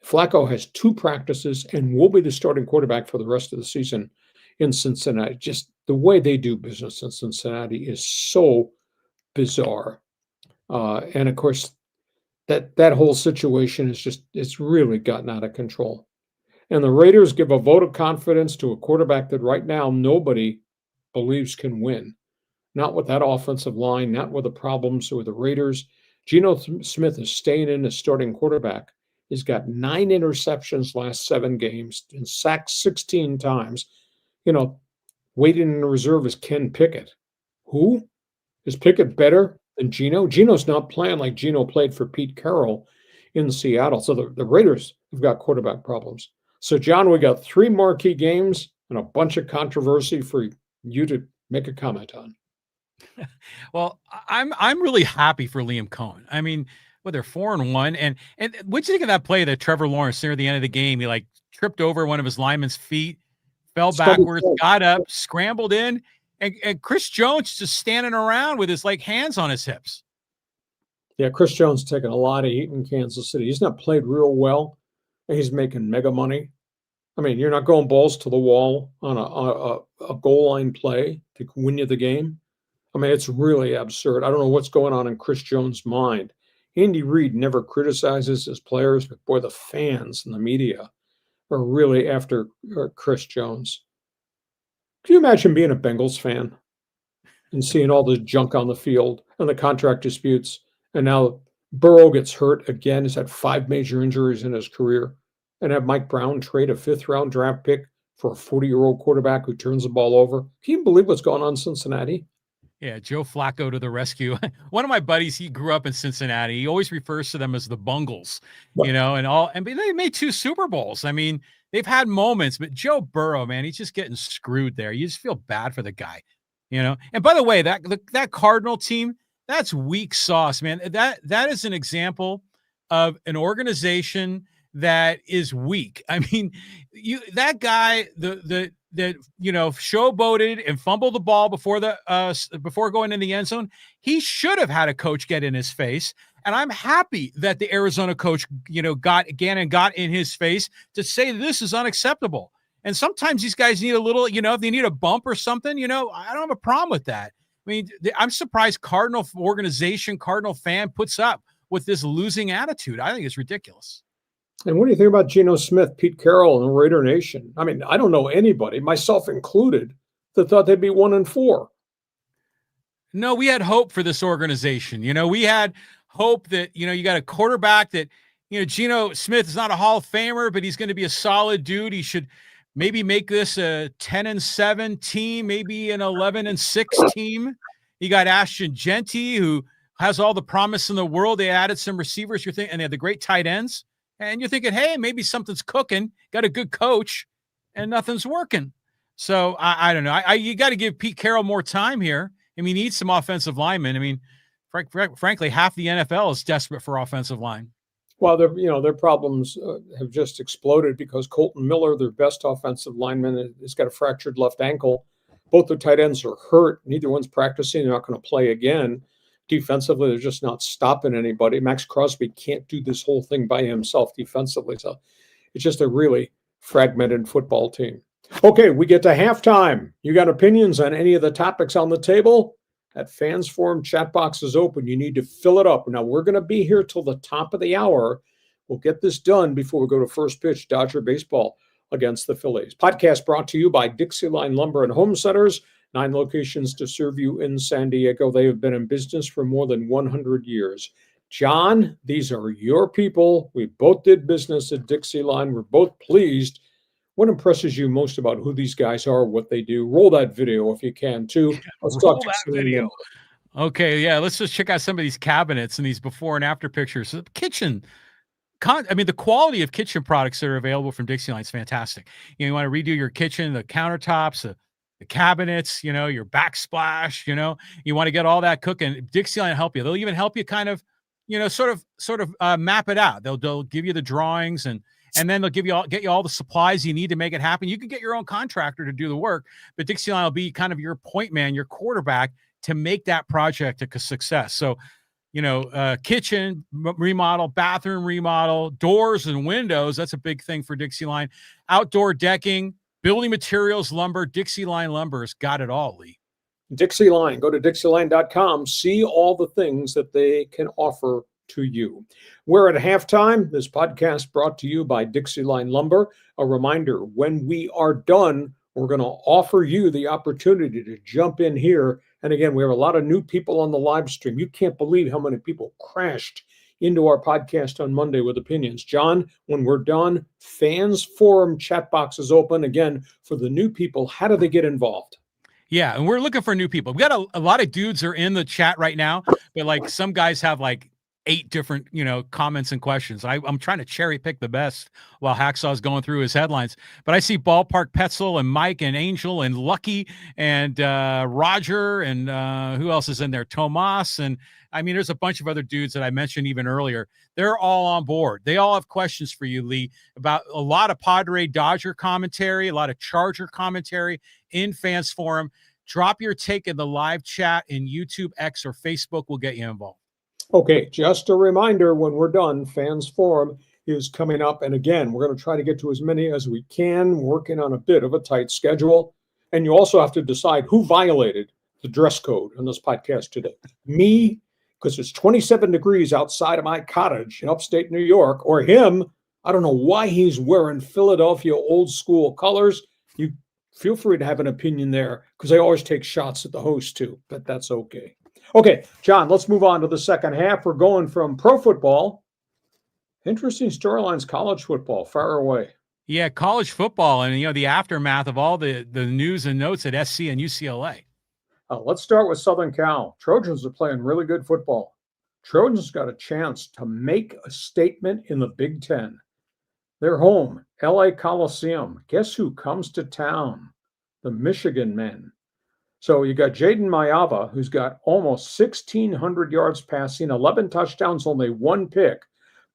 Flacco has 2 practices and will be the starting quarterback for the rest of the season in Cincinnati. Just the way they do business in Cincinnati is so bizarre. And of course, that whole situation it's really gotten out of control. And the Raiders give a vote of confidence to a quarterback that right now nobody believes can win. Not with that offensive line, not with the problems with the Raiders. Geno Smith is staying in as starting quarterback. He's got 9 interceptions last 7 games and sacked 16 times. Waiting in the reserve is Ken Pickett. Who? Is Pickett better than Gino. Gino's not playing like Gino played for Pete Carroll in Seattle. So the Raiders have got quarterback problems. So, John, we got 3 marquee games and a bunch of controversy for you to make a comment on. Well, I'm really happy for Liam Cohen. I mean, well, they're 4-1, and what'd you think of that play that Trevor Lawrence near the end of the game? He like tripped over one of his lineman's feet, fell backwards, got up, scrambled in, and Chris Jones just standing around with his like hands on his hips. Yeah, Chris Jones taking a lot of heat in Kansas City. He's not played real well, and he's making mega money. I mean, you're not going balls to the wall on a goal line play to win you the game. I mean, it's really absurd. I don't know what's going on in Chris Jones' mind. Andy Reid never criticizes his players, but boy, the fans and the media are really after Chris Jones. Can you imagine being a Bengals fan and seeing all the junk on the field and the contract disputes? And now Burrow gets hurt again. He's had 5 major injuries in his career. And have Mike Brown trade a 5th-round draft pick for a 40-year-old quarterback who turns the ball over. Can you believe what's going on in Cincinnati? Yeah, Joe Flacco to the rescue. One of my buddies, he grew up in Cincinnati. He always refers to them as the Bungles, and they made 2 Super Bowls. I mean, they've had moments, but Joe Burrow, man, he's just getting screwed there. You just feel bad for the guy, And by the way, that Cardinal team, that's weak sauce, man. That is an example of an organization that is weak. I mean, that guy that showboated and fumbled the ball before going in the end zone. He should have had a coach get in his face. And I'm happy that the Arizona coach, got in his face to say this is unacceptable. And sometimes these guys need a little, if they need a bump or something, I don't have a problem with that. I mean, I'm surprised Cardinal organization, Cardinal fan puts up with this losing attitude. I think it's ridiculous. And what do you think about Geno Smith, Pete Carroll, and the Raider Nation? I mean, I don't know anybody, myself included, that thought they'd be 1-4. No, we had hope for this organization. We had hope that, you got a quarterback that, Geno Smith is not a Hall of Famer, but he's going to be a solid dude. He should maybe make this a 10-7 team, maybe an 11-6 team. You got Ashton Genty, who has all the promise in the world. They added some receivers, and they had the great tight ends. And you're thinking, hey, maybe something's cooking, got a good coach, and nothing's working. So I don't know. You got to give Pete Carroll more time here. I mean, he needs some offensive linemen. I mean, frankly, half the NFL is desperate for offensive line. Well, their problems have just exploded because Colton Miller, their best offensive lineman, has got a fractured left ankle. Both their tight ends are hurt. Neither one's practicing. They're not going to play again. Defensively, they're just not stopping anybody. Max Crosby can't do this whole thing by himself defensively. So it's just a really fragmented football team. Okay, we get to halftime. You got opinions on any of the topics on the table? That Fans Forum chat box is open. You need to fill it up. Now, we're going to be here till the top of the hour. We'll get this done before we go to first pitch, Dodger baseball against the Phillies. Podcast brought to you by Dixieline Lumber and Home Centers. 9 locations to serve you in San Diego. They have been in business for more than 100 years. John, these are your people. We both did business at Dixieline. We're both pleased. What impresses you most about who these guys are, what they do? Roll that video if you can, too. Let's Roll that video. Okay, yeah, let's just check out some of these cabinets and these before and after pictures. The kitchen, the quality of kitchen products that are available from Dixieline is fantastic. You want to redo your kitchen, the countertops, the cabinets, your backsplash, you want to get all that cooking. Dixieline will help you. They'll even help you kind of, sort of map it out. They'll give you the drawings and then they'll get you all the supplies you need to make it happen. You can get your own contractor to do the work, but Dixieline will be kind of your point man, your quarterback to make that project a success. So, kitchen remodel, bathroom remodel, doors and windows. That's a big thing for Dixieline. Outdoor decking, building materials, lumber, Dixieline Lumber's got it all, Lee. Dixieline. Go to Dixieline.com. See all the things that they can offer to you. We're at halftime. This podcast brought to you by Dixieline Lumber. A reminder, when we are done, we're going to offer you the opportunity to jump in here. And again, we have a lot of new people on the live stream. You can't believe how many people crashed into our podcast on Monday with opinions. John, when we're done, Fans Forum chat box is open. Again, for the new people, how do they get involved? Yeah, and we're looking for new people. We got a lot of dudes are in the chat right now, but like some guys have like 8 different, comments and questions. I'm trying to cherry pick the best while Hacksaw's going through his headlines. But I see Ballpark Petzel and Mike and Angel and Lucky and Roger and who else is in there? Tomas. And I mean, there's a bunch of other dudes that I mentioned even earlier. They're all on board. They all have questions for you, Lee, about a lot of Padre Dodger commentary, a lot of Charger commentary in Fans Forum. Drop your take in the live chat in YouTube, X, or Facebook. We'll get you involved. Okay, just a reminder, when we're done, Fans Forum is coming up. And again, we're going to try to get to as many as we can, working on a bit of a tight schedule. And you also have to decide who violated the dress code on this podcast today. Me, because it's 27 degrees outside of my cottage in upstate New York, or him. I don't know why he's wearing Philadelphia old school colors. You feel free to have an opinion there, because I always take shots at the host too, but that's okay. Okay, John, let's move on to the second half. We're going from pro football. Interesting storylines, college football, far away. Yeah, college football and, the aftermath of all the news and notes at SC and UCLA. Let's start with Southern Cal. Trojans are playing really good football. Trojans got a chance to make a statement in the Big Ten. They're home, LA Coliseum. Guess who comes to town? The Michigan men. So you got Jaden Mayava, who's got almost 1,600 yards passing, 11 touchdowns, only 1 pick,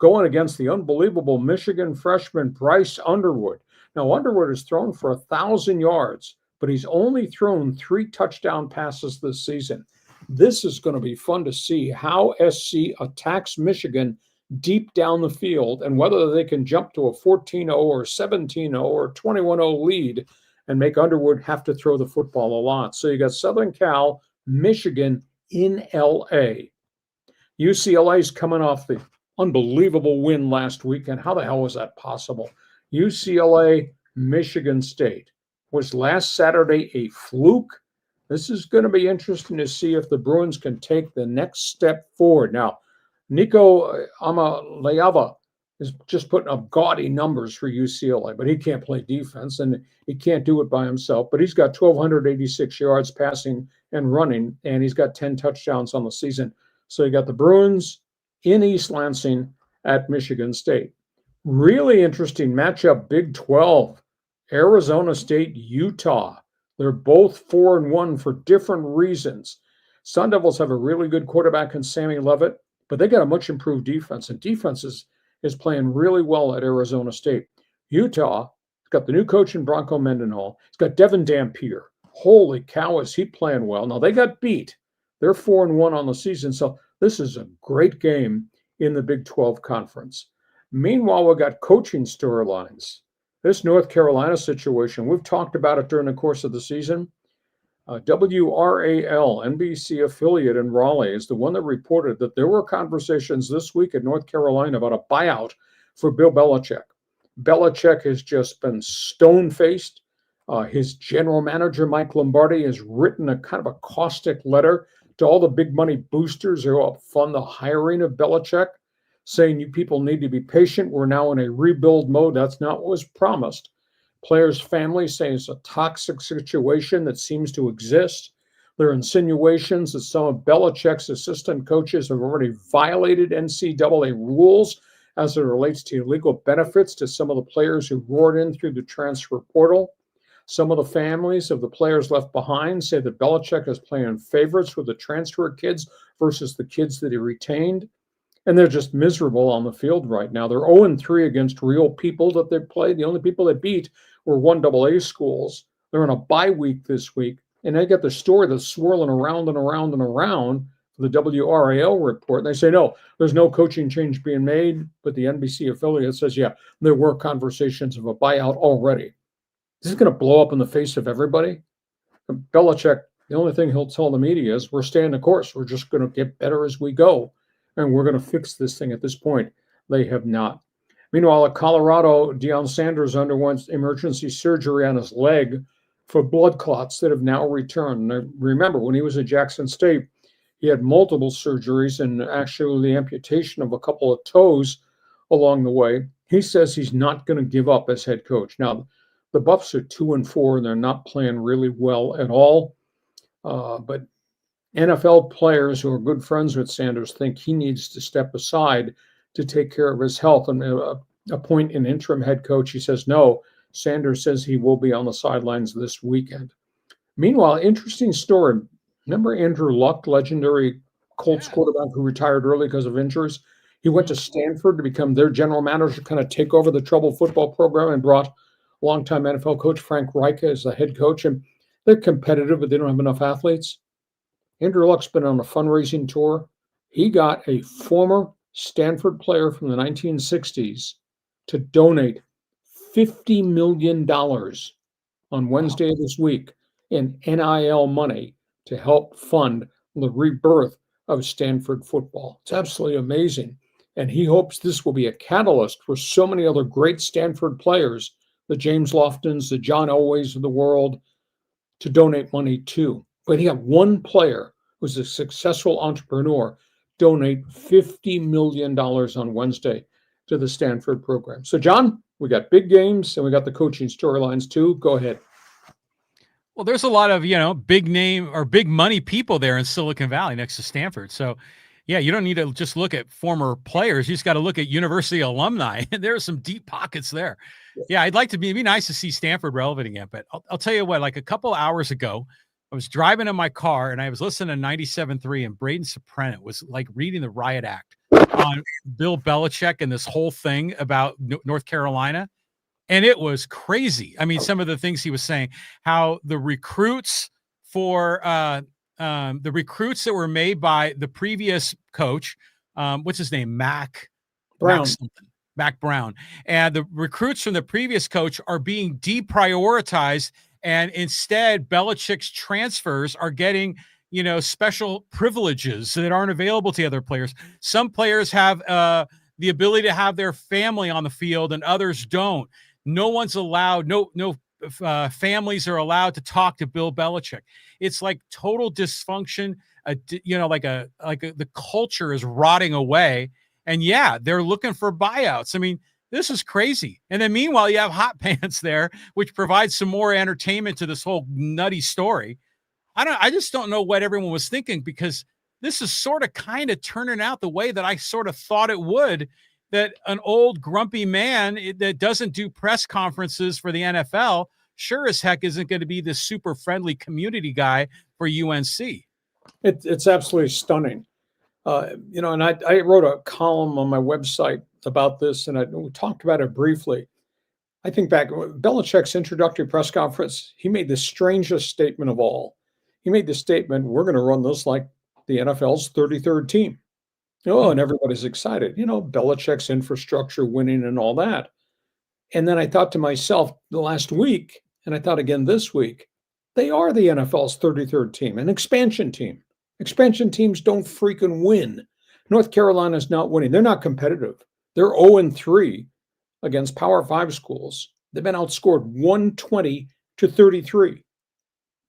going against the unbelievable Michigan freshman Bryce Underwood. Now, Underwood has thrown for 1,000 yards, but he's only thrown 3 touchdown passes this season. This is going to be fun to see how SC attacks Michigan deep down the field and whether they can jump to a 14-0 or 17-0 or 21-0 lead and make Underwood have to throw the football a lot. So you got Southern Cal, Michigan in LA. UCLA's coming off the unbelievable win last weekend. How the hell was that possible? UCLA, Michigan State. Was last Saturday a fluke? This is going to be interesting to see if the Bruins can take the next step forward. Now, Nico Amaleava is just putting up gaudy numbers for UCLA, but he can't play defense, and he can't do it by himself. But he's got 1,286 yards passing and running, and he's got 10 touchdowns on the season. So you got the Bruins in East Lansing at Michigan State. Really interesting matchup, Big 12, Arizona State, Utah. They're both 4-1 for different reasons. Sun Devils have a really good quarterback in Sammy Levitt, but they got a much improved defense, and defense is playing really well at Arizona State. Utah has got the new coach in Bronco Mendenhall. He's got Devin Dampier. Holy cow, is he playing well. Now, they got beat. They're 4-1 on the season, so this is a great game in the Big 12 Conference. Meanwhile, we've got coaching storylines. This North Carolina situation, we've talked about it during the course of the season. WRAL, NBC affiliate in Raleigh, is the one that reported that there were conversations this week in North Carolina about a buyout for Bill Belichick. Belichick has just been stone-faced. His general manager, Mike Lombardi, has written a kind of a caustic letter to all the big money boosters who help fund the hiring of Belichick, saying you people need to be patient. We're now in a rebuild mode. That's not what was promised. Players' families say it's a toxic situation that seems to exist. There are insinuations that some of Belichick's assistant coaches have already violated NCAA rules as it relates to illegal benefits to some of the players who roared in through the transfer portal. Some of the families of the players left behind say that Belichick is playing favorites with the transfer kids versus the kids that he retained. And they're just miserable on the field right now. They're 0-3 against real people that they played. The only people they beat were 1AA schools. They're on a bye week this week. And they get the story that's swirling around and around and around for the WRAL report. And they say, no, there's no coaching change being made. But the NBC affiliate says, yeah, there were conversations of a buyout already. This is going to blow up in the face of everybody. And Belichick, the only thing he'll tell the media is we're staying the course. We're just going to get better as we go. And we're going to fix this thing. At this point, they have not. Meanwhile, at Colorado, Deion Sanders underwent emergency surgery on his leg for blood clots that have now returned. Now, remember, when he was at Jackson State, he had multiple surgeries and actually the amputation of a couple of toes along the way. He says he's not going to give up as head coach. Now, the Buffs are 2-4, and they're not playing really well at all. But NFL players who are good friends with Sanders think he needs to step aside to take care of his health and appoint an interim head coach. He says no. Sanders says he will be on the sidelines this weekend. Meanwhile, interesting story. Remember Andrew Luck, legendary Colts quarterback who retired early because of injuries? He went to Stanford to become their general manager, kind of take over the troubled football program, and brought longtime NFL coach Frank Reich as the head coach. And they're competitive, but they don't have enough athletes. Andrew Luck's been on a fundraising tour. He got a former Stanford player from the 1960s to donate $50 million on Wednesday of this week in NIL money to help fund the rebirth of Stanford football. It's absolutely amazing. And he hopes this will be a catalyst for so many other great Stanford players, the James Loftons, the John Elways of the world, to donate money to. But he had one player who's a successful entrepreneur donate $50 million on Wednesday to the Stanford program. So, John, we got big games and we got the coaching storylines too. Go ahead. Well, there's a lot of, big name or big money people there in Silicon Valley next to Stanford. So, yeah, you don't need to just look at former players. You just got to look at university alumni. There are some deep pockets there. Yeah, it'd be nice to see Stanford relevant again. But I'll tell you what, like a couple hours ago, I was driving in my car and I was listening to 97.3 and Braden Soprano was like reading the riot act on Bill Belichick and this whole thing about North Carolina. And it was crazy. I mean, some of the things he was saying, how the recruits that were made by the previous coach, what's his name? Mac Brown. And the recruits from the previous coach are being deprioritized. And instead, Belichick's transfers are getting, special privileges that aren't available to other players. Some players have the ability to have their family on the field and others don't. No one's allowed, no families are allowed to talk to Bill Belichick. It's like total dysfunction. The culture is rotting away. And yeah, they're looking for buyouts. I mean, this is crazy. And then meanwhile, you have Hot Pants there, which provides some more entertainment to this whole nutty story. I just don't know what everyone was thinking, because this is sort of kind of turning out the way that I sort of thought it would, that an old grumpy man that doesn't do press conferences for the NFL sure as heck isn't going to be this super friendly community guy for UNC. It's absolutely stunning. And I wrote a column on my website about this, and we talked about it briefly. I think back, Belichick's introductory press conference, he made the strangest statement of all. He made the statement, we're going to run this like the NFL's 33rd team. And everybody's excited. Belichick's infrastructure winning and all that. And then I thought to myself the last week, and I thought again this week, they are the NFL's 33rd team, an expansion team. Expansion teams don't freaking win. North Carolina's not winning. They're not competitive. They're 0-3 against Power 5 schools. They've been outscored 120-33.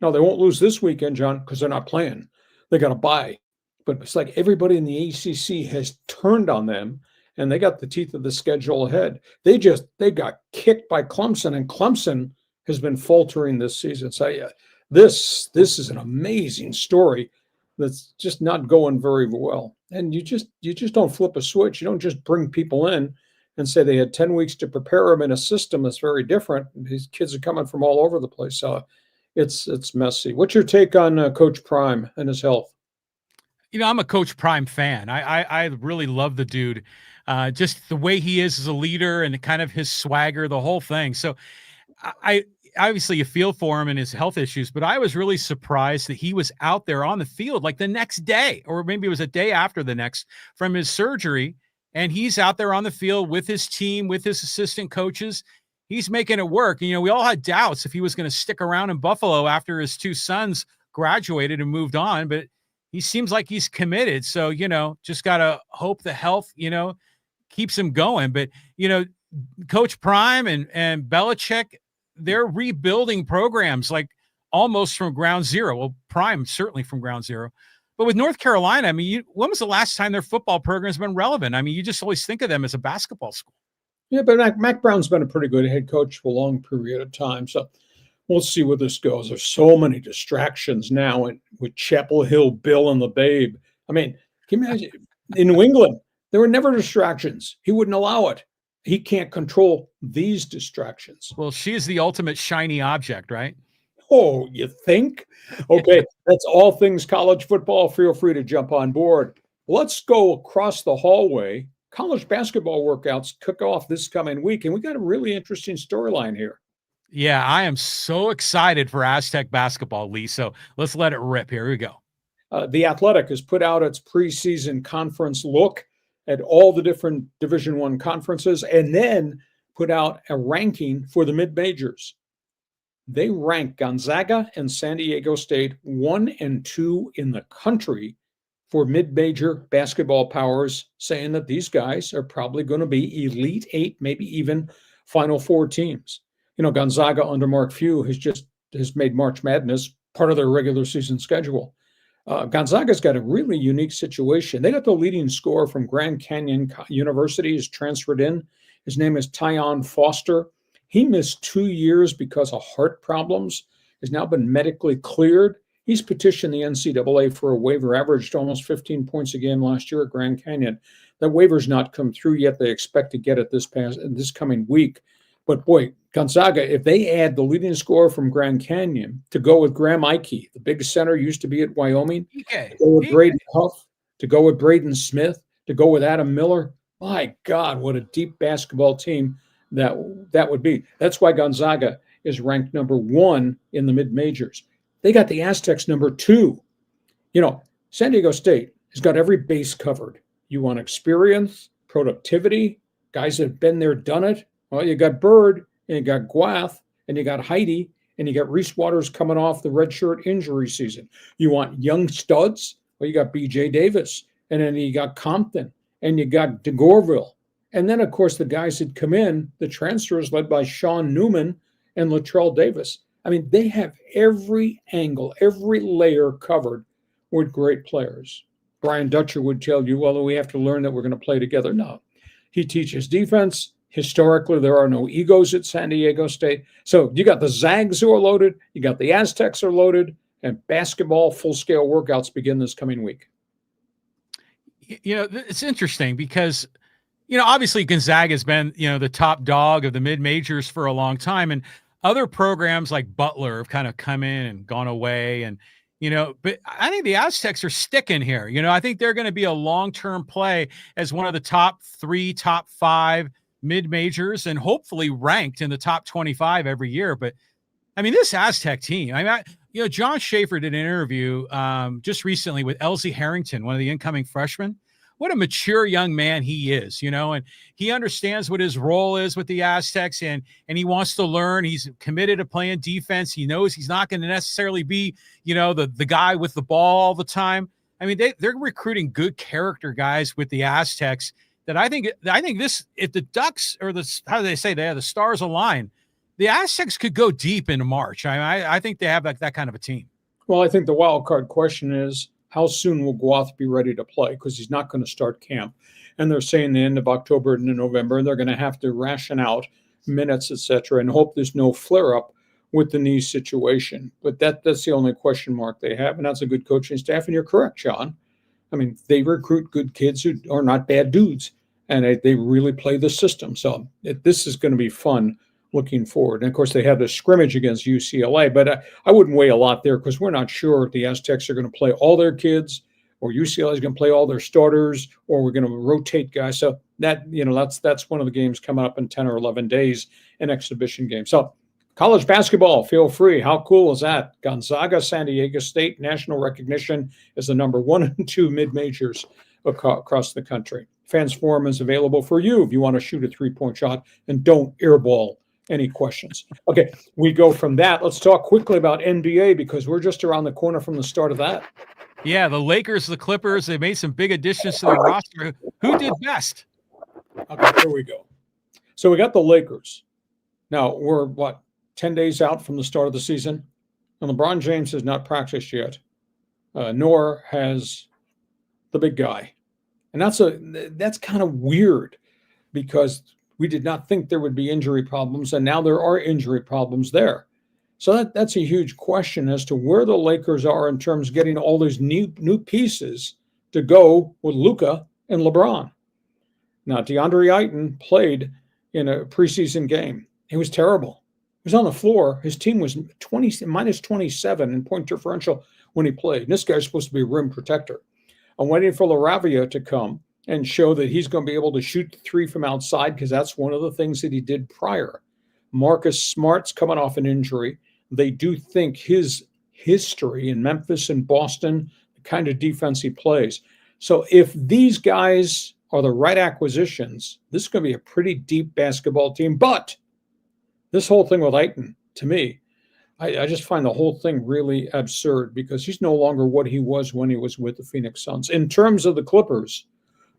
Now, they won't lose this weekend, John, because they're not playing. They got to bye. But it's like everybody in the ACC has turned on them, and they got the teeth of the schedule ahead. They got kicked by Clemson, and Clemson has been faltering this season. So this is an amazing story that's just not going very well. And you just don't flip a switch. You don't just bring people in and say they had 10 weeks to prepare them in a system that's very different. These kids are coming from all over the place. It's messy. What's your take on Coach Prime and his health? I'm a Coach Prime fan. I really love the dude, just the way he is as a leader and kind of his swagger, the whole thing. So I obviously you feel for him and his health issues, but I was really surprised that he was out there on the field like the next day, or maybe it was a day after the next from his surgery. And he's out there on the field with his team, with his assistant coaches. He's making it work. We all had doubts if he was going to stick around in Buffalo after his two sons graduated and moved on, but he seems like he's committed. So, just got to hope the health, keeps him going. But, Coach Prime and Belichick, they're rebuilding programs like almost from ground zero. Well, Prime certainly from ground zero. But with North Carolina, I mean, when was the last time their football program's been relevant? I mean, you just always think of them as a basketball school. Yeah, but Mac Brown's been a pretty good head coach for a long period of time. So we'll see where this goes. There's so many distractions now with Chapel Hill Bill and the Babe. I mean, can you imagine? In New England, there were never distractions. He wouldn't allow it. He can't control these distractions. Well, she is the ultimate shiny object, right? Oh, you think? Okay, that's all things college football. Feel free to jump on board. Let's go across the hallway. College basketball workouts kick off this coming week, and we got a really interesting storyline here. Yeah, I am so excited for Aztec basketball, Lee. So let's let it rip. Here we go. The Athletic has put out its preseason conference look at all the different Division I conferences, and then put out a ranking for the mid-majors. They rank Gonzaga and San Diego State 1 and 2 in the country for mid-major basketball powers, saying that these guys are probably going to be Elite Eight, maybe even Final Four teams. You know, Gonzaga under Mark Few has made March Madness part of their regular season schedule. Gonzaga's got a really unique situation. They got the leading scorer from Grand Canyon University, is transferred in. His name is Tyon Foster. He missed 2 years because of heart problems, has now been medically cleared. He's petitioned the NCAA for a waiver, averaged almost 15 points a game last year at Grand Canyon. That waiver's not come through yet. They expect to get it this coming week. But boy, Gonzaga, if they add the leading scorer from Grand Canyon to go with Graham Ike, the big center used to be at Wyoming, to go with Braden Huff, to go with Braden Smith, to go with Adam Miller, my God, what a deep basketball team that would be. That's why Gonzaga is ranked number 1 in the mid-majors. They got the Aztecs number 2. You know, San Diego State has got every base covered. You want experience, productivity, guys that have been there, done it. Well, you got Bird, and you got Guath, and you got Heidi, and you got Reese Waters coming off the redshirt injury season. You want young studs? Well, you got B.J. Davis, and then you got Compton, and you got DeGorville. And then, of course, the guys that come in, the transfers led by Sean Newman and Latrell Davis. I mean, they have every angle, every layer covered with great players. Brian Dutcher would tell you, well, we have to learn that we're going to play together. No, he teaches defense. Historically, there are no egos at San Diego State. So you got the Zags who are loaded, you got the Aztecs are loaded, and basketball full-scale workouts begin this coming week. You know, it's interesting because, you know, obviously Gonzaga has been, you know, the top dog of the mid-majors for a long time, and other programs like Butler have kind of come in and gone away, and, you know, but I think the Aztecs are sticking here. You know, I think they're going to be a long-term play as one of the top 3, top 5 mid-majors, and hopefully ranked in the top 25 every year. But I mean, this Aztec team, I mean, you know, John Schaefer did an interview just recently with Elsie Harrington, one of the incoming freshmen. What a mature young man he is, you know, and he understands what his role is with the Aztecs, and he wants to learn. He's committed to playing defense. He knows he's not going to necessarily be, you know, the guy with the ball all the time. I mean, they're recruiting good character guys with the Aztecs. That I think this, if the Ducks, or how do they say, they have the stars align, the Aztecs could go deep into March. I think they have that kind of a team. Well, I think the wild card question is, how soon will Guath be ready to play? Because he's not going to start camp. And they're saying the end of October and November, and they're going to have to ration out minutes, etc., and hope there's no flare-up with the knee situation. But that's the only question mark they have, and that's a good coaching staff. And you're correct, John. I mean, they recruit good kids who are not bad dudes, and they really play the system. So this is going to be fun looking forward. And, of course, they have the scrimmage against UCLA, but I wouldn't weigh a lot there because we're not sure if the Aztecs are going to play all their kids or UCLA is going to play all their starters, or we're going to rotate guys. So that, you know, that's one of the games coming up in 10 or 11 days, an exhibition game. So college basketball, feel free. How cool is that? Gonzaga, San Diego State, national recognition as the number 1 and 2 mid-majors across the country. Fans Forum is available for you if you want to shoot a 3-point shot and don't airball any questions. Okay, we go from that. Let's talk quickly about NBA because we're just around the corner from the start of that. Yeah, the Lakers, the Clippers, they made some big additions to their roster. Who did best? Okay, here we go. So we got the Lakers. Now, we're, 10 days out from the start of the season? And LeBron James has not practiced yet, nor has the big guy. And that's kind of weird because we did not think there would be injury problems, and now there are injury problems there. So that's a huge question as to where the Lakers are in terms of getting all these new pieces to go with Luka and LeBron. Now, DeAndre Ayton played in a preseason game. He was terrible. He was on the floor. His team was minus 27 in point differential when he played. And this guy's supposed to be a rim protector. I'm waiting for LaRavia to come and show that he's going to be able to shoot the three from outside, because that's one of the things that he did prior. Marcus Smart's coming off an injury. They do think his history in Memphis and Boston, the kind of defense he plays. So if these guys are the right acquisitions, this is going to be a pretty deep basketball team. But this whole thing with Ayton, to me, I just find the whole thing really absurd, because he's no longer what he was when he was with the Phoenix Suns. In terms of the Clippers,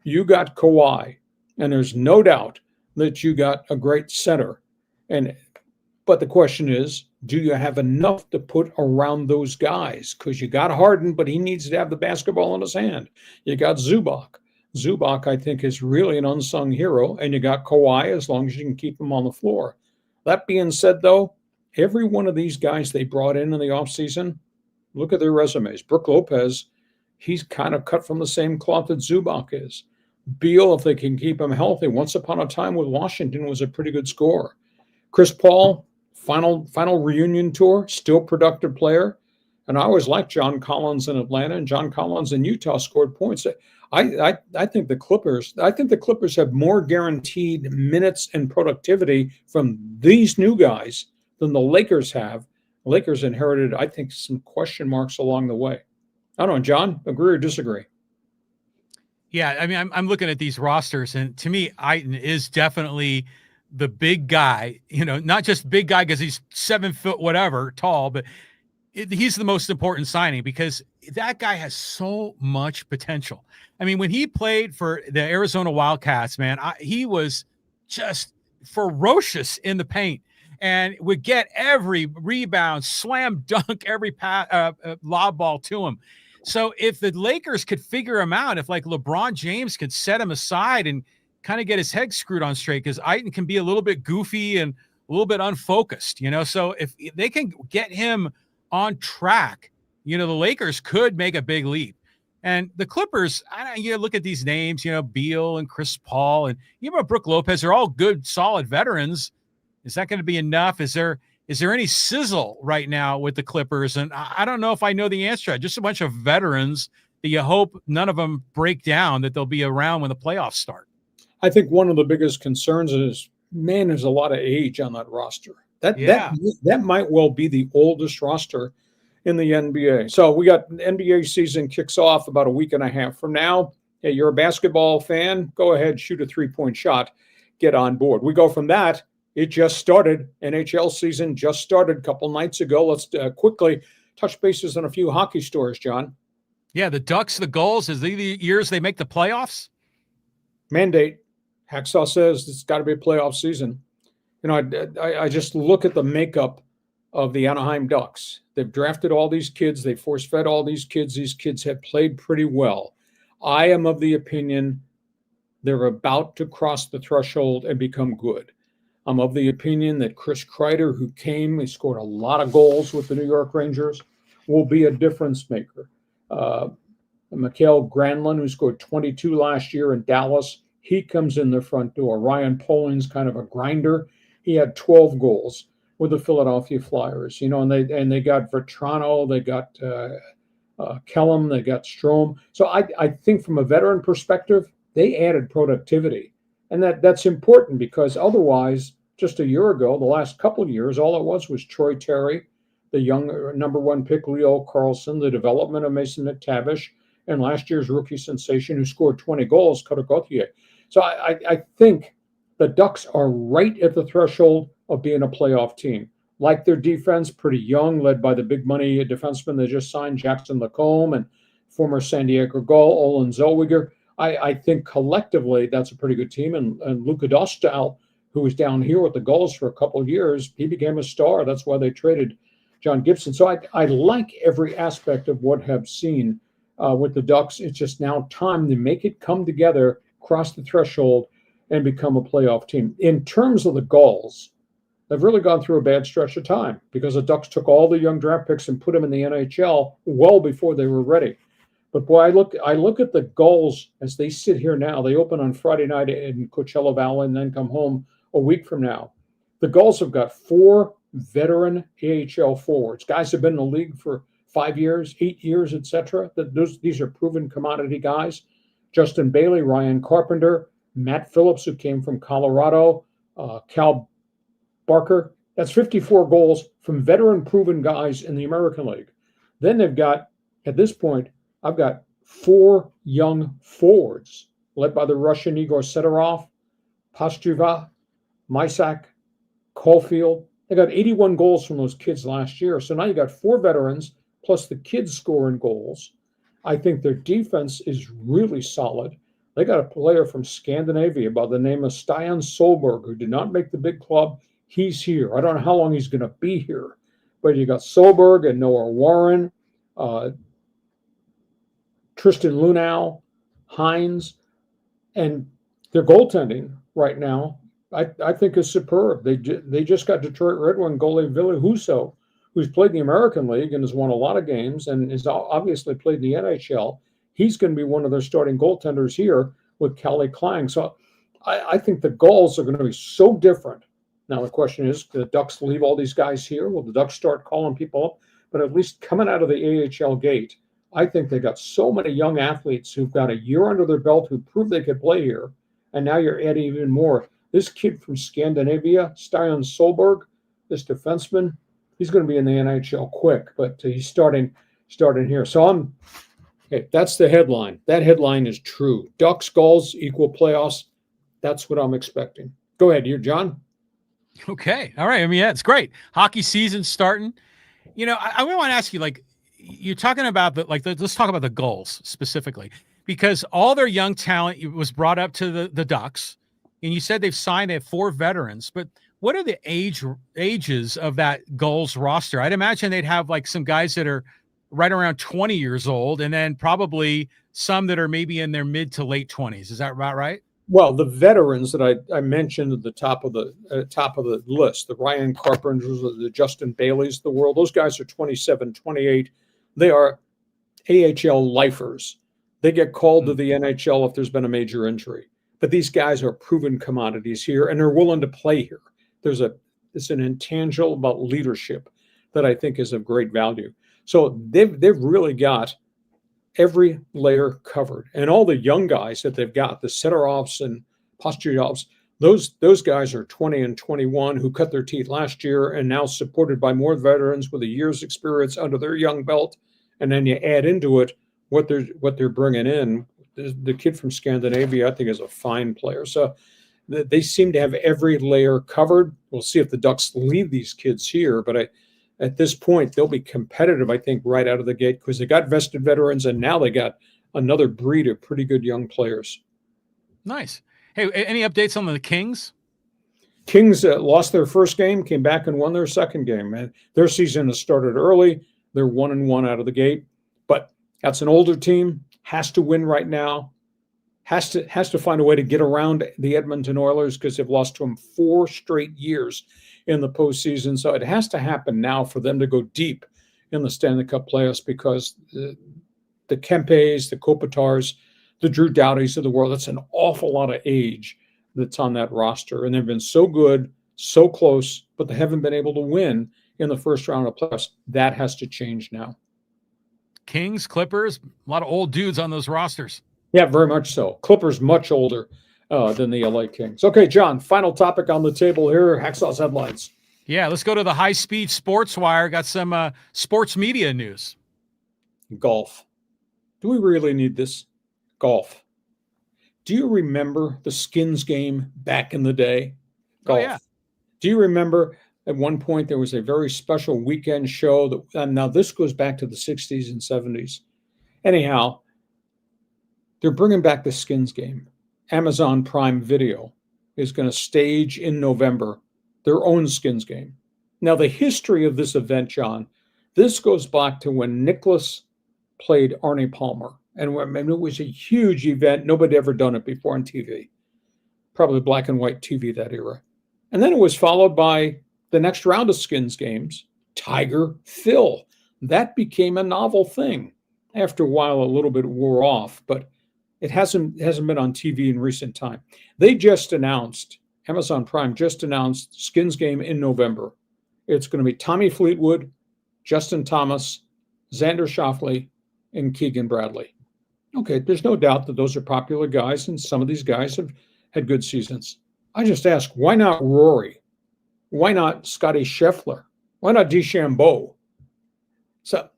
you got Kawhi, and there's no doubt that you got a great center. But the question is, do you have enough to put around those guys? Because you got Harden, but he needs to have the basketball in his hand. You got Zubac. Zubac, I think, is really an unsung hero. And you got Kawhi, as long as you can keep him on the floor. That being said, though, every one of these guys they brought in the offseason, look at their resumes. Brook Lopez, he's kind of cut from the same cloth that Zubac is. Beal, if they can keep him healthy, once upon a time with Washington was a pretty good scorer. Chris Paul, final reunion tour, still productive player. And I always liked John Collins in Atlanta, and John Collins in Utah scored points. I think the Clippers have more guaranteed minutes and productivity from these new guys than the Lakers have. The Lakers inherited, I think, some question marks along the way. I don't know, John, agree or disagree? Yeah, I mean, I'm looking at these rosters, and to me, Ayton is definitely the big guy, not just big guy because he's 7 foot whatever tall, but he's the most important signing, because that guy has so much potential. I mean, when he played for the Arizona Wildcats, man, he was just ferocious in the paint and would get every rebound, slam dunk, every lob ball to him. So if the Lakers could figure him out, if like LeBron James could set him aside and kind of get his head screwed on straight, because Ayton can be a little bit goofy and a little bit unfocused, so if they can get him on track, the Lakers could make a big leap. And the Clippers, look at these names, Beal and Chris Paul and even Brook Lopez, they're all good, solid veterans. Is that going to be enough? Is there any sizzle right now with the Clippers? And I don't know if I know the answer to that. Just a bunch of veterans that you hope none of them break down, that they'll be around when the playoffs start. I think one of the biggest concerns is, man, there's a lot of age on that roster. That might well be the oldest roster in the NBA. So we got NBA season kicks off about a week and a half from now. Hey, you're a basketball fan, go ahead, shoot a 3-point shot, get on board. We go from that. It just started. NHL season just started a couple nights ago. Let's quickly touch bases on a few hockey stories, John. Yeah, the Ducks, the Gulls, is the years they make the playoffs? Mandate. Hacksaw says it's got to be a playoff season. I just look at the makeup of the Anaheim Ducks. They've drafted all these kids. They force-fed all these kids. These kids have played pretty well. I am of the opinion they're about to cross the threshold and become good. I'm of the opinion that Chris Kreider, who came, he scored a lot of goals with the New York Rangers, will be a difference maker. Mikael Granlund, who scored 22 last year in Dallas, he comes in the front door. Ryan Poling's kind of a grinder. He had 12 goals with the Philadelphia Flyers, and they got Vetrano, they got Kellum, they got Strome. So I think from a veteran perspective, they added productivity. And that's important, because otherwise, just a year ago, the last couple of years, all it was Troy Terry, the young number 1 pick, Leo Carlson, the development of Mason McTavish, and last year's rookie sensation who scored 20 goals, Cutter Gauthier. So I think the Ducks are right at the threshold of being a playoff team. Like their defense, pretty young, led by the big money defenseman they just signed, Jackson Lacombe, and former San Diego Gull, Olin Zellweger. I think collectively that's a pretty good team. And Luka Dostal, who was down here with the Gulls for a couple of years, he became a star. That's why they traded John Gibson. So I like every aspect of what I've seen with the Ducks. It's just now time to make it come together, cross the threshold, and become a playoff team. In terms of the Gulls, they've really gone through a bad stretch of time because the Ducks took all the young draft picks and put them in the NHL well before they were ready. But boy, I look at the Gulls as they sit here now. They open on Friday night in Coachella Valley and then come home a week from now. The Gulls have got 4 veteran AHL forwards. Guys have been in the league for 5 years, 8 years, etc. These are proven commodity guys. Justin Bailey, Ryan Carpenter, Matt Phillips, who came from Colorado, Cal Barker. That's 54 goals from veteran proven guys in the American League. Then they've got, at this point, I've got 4 young forwards led by the Russian Igor Sedorov, Pastyeva, Mysak, Caulfield. They got 81 goals from those kids last year. So now you got 4 veterans plus the kids scoring goals. I think their defense is really solid. They got a player from Scandinavia by the name of Stian Solberg, who did not make the big club. He's here. I don't know how long he's going to be here, but you got Solberg and Noah Warren, Tristan Lunau, Hines, and their goaltending right now, I think is superb. They just got Detroit Red Wing goalie Ville Husso, who's played in the American League and has won a lot of games and has obviously played in the NHL. He's going to be one of their starting goaltenders here with Kelly Klang. So I think the Gulls are going to be so different. Now, the question is, do the Ducks leave all these guys here? Will the Ducks start calling people up? But at least coming out of the AHL gate, I think they got so many young athletes who've got a year under their belt who proved they could play here. And now you're adding even more. This kid from Scandinavia, Stian Solberg, this defenseman, he's going to be in the NHL quick, but he's starting here. So that's the headline. That headline is true. Ducks, Gulls, equal playoffs. That's what I'm expecting. Go ahead, you're John. Okay. All right. I mean, yeah, it's great. Hockey season starting. You know, I want to ask you, like, you're talking about let's talk about the Gulls specifically, because all their young talent was brought up to the Ducks, and you said they have 4 veterans, but what are the ages of that Gulls roster? I'd imagine they'd have like some guys that are right around 20 years old, and then probably some that are maybe in their mid to late 20s. Is that about right? Well, the veterans that I mentioned at the top of the list, the Ryan Carpenters, the Justin Baileys of the world, those guys are 27, 28. They are AHL lifers. They get called to the NHL if there's been a major injury. But these guys are proven commodities here, and they're willing to play here. It's an intangible about leadership that I think is of great value. So they've really got every layer covered, and all the young guys that they've got, the Sedorovs and Pastyevs, those guys are 20 and 21 who cut their teeth last year and now supported by more veterans with a year's experience under their young belt. And then you add into it what they're bringing in. The kid from Scandinavia, I think, is a fine player. So they seem to have every layer covered. We'll see if the Ducks leave these kids here, but at this point, they'll be competitive, I think, right out of the gate because they got vested veterans, and now they got another breed of pretty good young players. Nice. Hey, any updates on the Kings? Kings lost their first game, came back and won their second game. And their season has started early. They're 1-1 out of the gate, but that's an older team. Has to win right now. Has to find a way to get around the Edmonton Oilers because they've lost to them 4 straight years in the postseason. So it has to happen now for them to go deep in the Stanley Cup playoffs because the Kempes, the Kopitars, the Drew Doughties of the world, that's an awful lot of age that's on that roster. And they've been so good, so close, but they haven't been able to win in the first round of playoffs. That has to change now. Kings, Clippers, a lot of old dudes on those rosters. Yeah, very much so. Clippers much older than the LA Kings. Okay, John, final topic on the table here, Hacksaw's headlines. Yeah, let's go to the high-speed sports wire. Got some sports media news. Golf. Do we really need this? Golf. Do you remember the skins game back in the day? Golf. Oh, yeah. Do you remember at one point there was a very special weekend show that, and now this goes back to the 60s and 70s. Anyhow, they're bringing back the skins game. Amazon Prime Video is going to stage in November their own skins game. Now, the history of this event, John, this goes back to when Nicklaus played Arnie Palmer. And it was a huge event. Nobody had ever done it before on TV. Probably black and white TV that era. And then it was followed by the next round of skins games, Tiger Phil. That became a novel thing. After a while, a little bit wore off, but it hasn't been on TV in recent time. They just announced, Amazon Prime just announced skins game in November. It's going to be Tommy Fleetwood, Justin Thomas, Xander Schauffele, and Keegan Bradley. Okay, there's no doubt that those are popular guys, and some of these guys have had good seasons. I just ask, why not Rory? Why not Scotty Scheffler? Why not DeChambeau? So,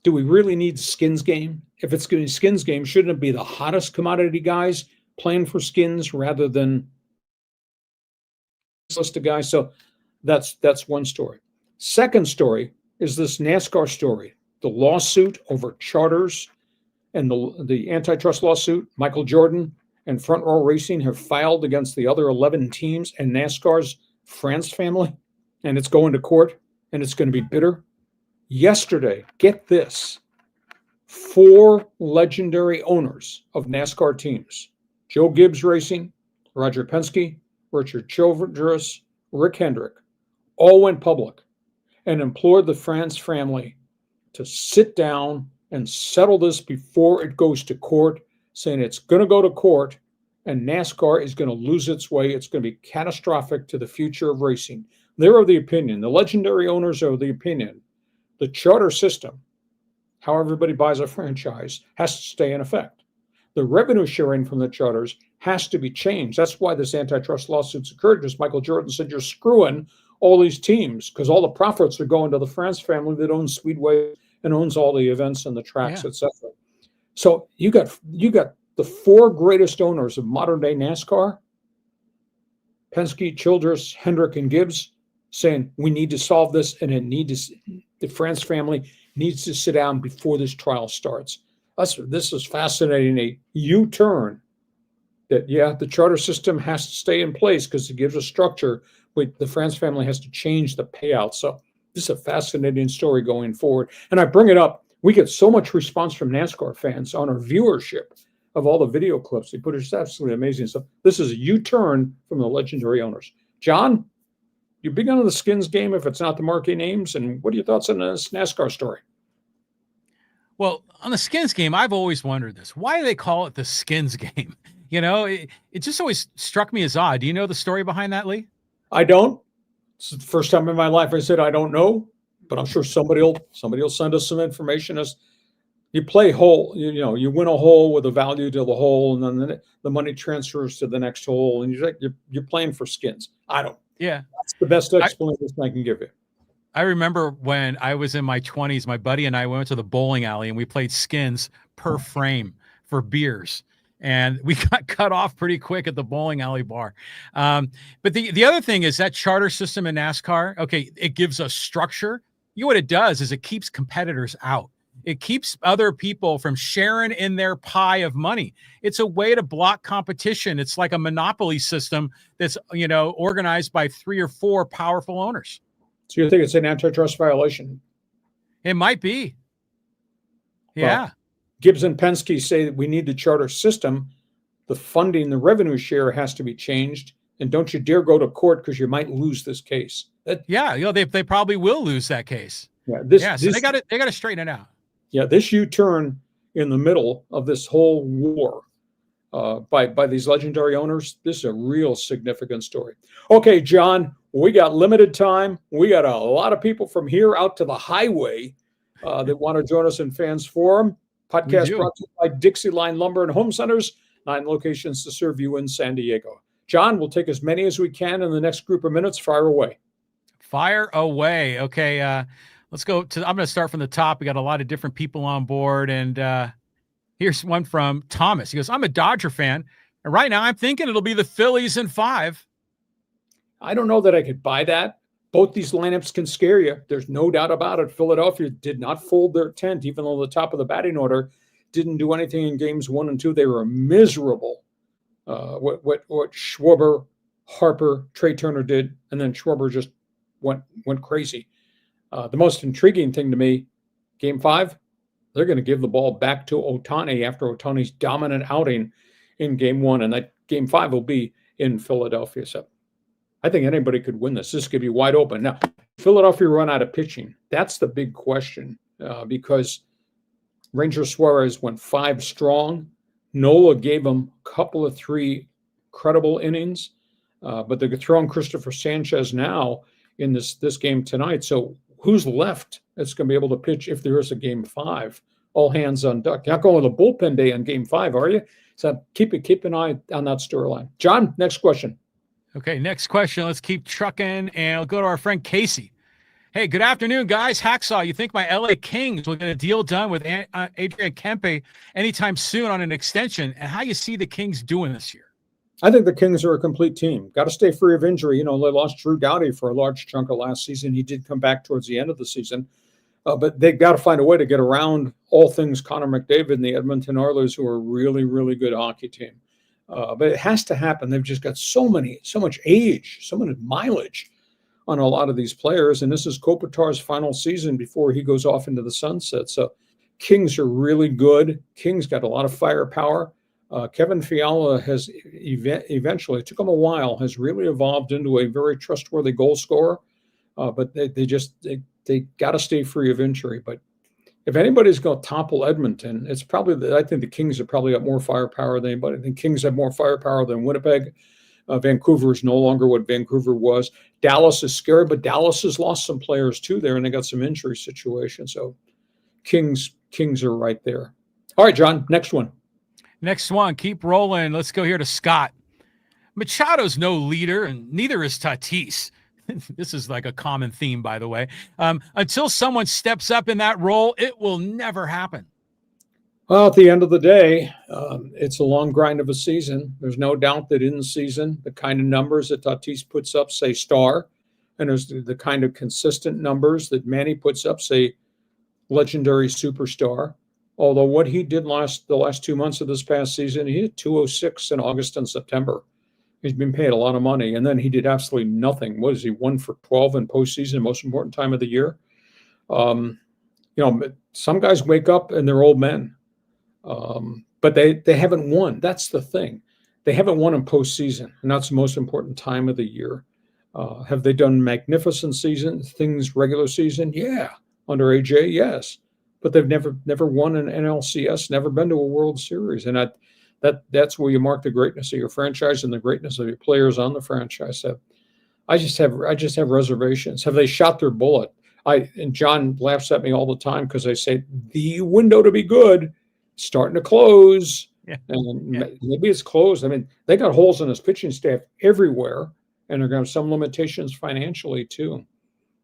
do we really need skins game? If it's going to be skins game, shouldn't it be the hottest commodity guys playing for skins rather than this list of guys? So that's one story. Second story is this NASCAR story, the lawsuit over charters and the antitrust lawsuit. Michael Jordan and Front Row Racing have filed against the other 11 teams and NASCAR's France family, and it's going to court, and it's going to be bitter. Yesterday, get this, 4 legendary owners of NASCAR teams, Joe Gibbs Racing, Roger Penske, Richard Childress, Rick Hendrick, all went public and implored the France family to sit down and settle this before it goes to court, saying it's going to go to court and NASCAR is going to lose its way. It's going to be catastrophic to the future of racing. They're of the opinion, the legendary owners are of the opinion, the charter system, how everybody buys a franchise, has to stay in effect. The revenue sharing from the charters has to be changed. That's why this antitrust lawsuit's occurred, because Michael Jordan said, you're screwing all these teams because all the profits are going to the France family that owns Speedway and owns all the events and the tracks, etc. So you got the 4 greatest owners of modern day NASCAR, Penske, Childress, Hendrick, and Gibbs, saying we need to solve this, and the France family needs to sit down before this trial starts. This is fascinating, a U-turn that, the charter system has to stay in place because it gives a structure, but the France family has to change the payout. So this is a fascinating story going forward. And I bring it up, we get so much response from NASCAR fans on our viewership of all the video clips they put. It's absolutely amazing. So this is a U-turn from the legendary owners. John, you big on the skins game if it's not the marquee names, and what are your thoughts on this NASCAR story? Well, on the skins game, I've always wondered this. Why do they call it the skins game? It just always struck me as odd. Do you know the story behind that, Lee? I don't. It's the first time in my life I said I don't know, but I'm sure somebody will send us some information. As you play hole, you win a hole with a value to the hole, and then the money transfers to the next hole, and you're playing for skins. I don't. Yeah. That's the best explanation I can give you. I remember when I was in my 20s, my buddy and I went to the bowling alley and we played skins per frame for beers. And we got cut off pretty quick at the bowling alley bar. But the other thing is that charter system in NASCAR, okay, it gives us structure. What it does is it keeps competitors out. It keeps other people from sharing in their pie of money. It's a way to block competition. It's like a monopoly system that's, organized by 3 or 4 powerful owners. So you think it's an antitrust violation? It might be. Yeah. Well, Gibbs and Penske say that we need the charter system. The funding, the revenue share has to be changed. And don't you dare go to court because you might lose this case. They probably will lose that case. So they got to straighten it out. Yeah, this U-turn in the middle of this whole war by these legendary owners, this is a real significant story. Okay, John, we got limited time. We got a lot of people from here out to the highway that want to join us in Fans Forum. Podcast brought to you by DIXIELINE Lumber and Home Centers, 9 locations to serve you in San Diego. John, we'll take as many as we can in the next group of minutes. Fire away. Fire away. Okay, let's go to, I'm going to start from the top. We got a lot of different people on board. And here's one from Thomas. He goes, I'm a Dodger fan. And right now I'm thinking it'll be the Phillies in 5. I don't know that I could buy that. Both these lineups can scare you. There's no doubt about it. Philadelphia did not fold their tent, even though the top of the batting order didn't do anything in games 1 and 2. They were miserable. What Schwarber, Harper, Trey Turner did, and then Schwarber just went crazy. The most intriguing thing to me, Game 5, they're going to give the ball back to Ohtani after Ohtani's dominant outing in Game 1, and that Game 5 will be in Philadelphia. So I think anybody could win this. This could be wide open. Now, Philadelphia run out of pitching. That's the big question because Ranger Suarez went 5 strong. Nola gave him a couple of 3 credible innings, but they're throwing Christopher Sanchez now in this game tonight. So who's left that's going to be able to pitch if there is a game 5? All hands on deck. You're not going with a bullpen day on game 5, are you? So keep an eye on that storyline. John, next question. Okay, next question. Let's keep trucking, and I'll go to our friend Casey. Hey, good afternoon, guys. Hacksaw, you think my LA Kings will get a deal done with Adrian Kempe anytime soon on an extension? And how you see the Kings doing this year? I think the Kings are a complete team. Got to stay free of injury. You know, they lost Drew Doughty for a large chunk of last season. He did come back towards the end of the season. But they've got to find a way to get around all things Connor McDavid and the Edmonton Oilers, who are a really, really good hockey team. But it has to happen. They've just got so much age, so much mileage on a lot of these players. And this is Kopitar's final season before he goes off into the sunset. So Kings are really good. Kings got a lot of firepower. Kevin Fiala has eventually, it took him a while, has really evolved into a very trustworthy goal scorer. But they got to stay free of injury. But if anybody's going to topple Edmonton, it's probably I think the Kings have probably got more firepower than anybody. I think Kings have more firepower than Winnipeg. Vancouver is no longer what Vancouver was. Dallas is scary, but Dallas has lost some players too there, and they got some injury situations. So Kings are right there. All right, John, next one. Next one, keep rolling. Let's go here to Scott. Machado's no leader, and neither is Tatis. This is like a common theme, by the way. Until someone steps up in that role, it will never happen. Well, at the end of the day, it's a long grind of a season. There's no doubt that in the season, the kind of numbers that Tatis puts up say star, and there's the kind of consistent numbers that Manny puts up say legendary superstar. Although what he did the last 2 months of this past season, he hit 206 in August and September. He's been paid a lot of money, and then he did absolutely nothing. What is he, 1 for 12 in postseason, most important time of the year? You know, some guys wake up and they're old men, but they haven't won. That's the thing. They haven't won in postseason, and that's the most important time of the year. Have they done magnificent things regular season? Yeah. Under AJ, yes. But they've never won an NLCS, never been to a World Series, and that's where you mark the greatness of your franchise and the greatness of your players on the franchise. I just have reservations. Have they shot their bullet? And John laughs at me all the time because I say the window to be good starting to close. Yeah. And maybe it's closed. I mean, they got holes in his pitching staff everywhere, and they're going to have some limitations financially too.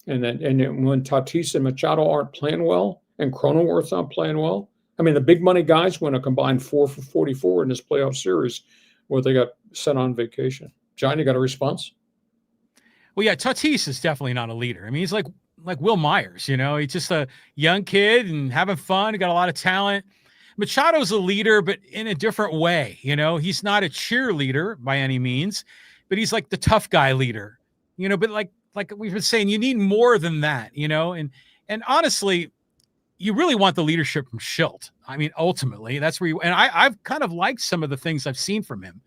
And then when Tatis and Machado aren't playing well, and Cronenworth's not playing well, I mean, the big money guys went a combined 4 for 44 in this playoff series where they got sent on vacation. John, you got a response? Well, yeah, Tatis is definitely not a leader. I mean, he's like Will Myers, you know, he's just a young kid and having fun. He got a lot of talent. Machado's a leader, but in a different way. You know, he's not a cheerleader by any means, but he's like the tough guy leader, you know, but like we've been saying, you need more than that, you know, and honestly, you really want the leadership from Schilt. I mean, ultimately, that's where I've kind of liked some of the things I've seen from him,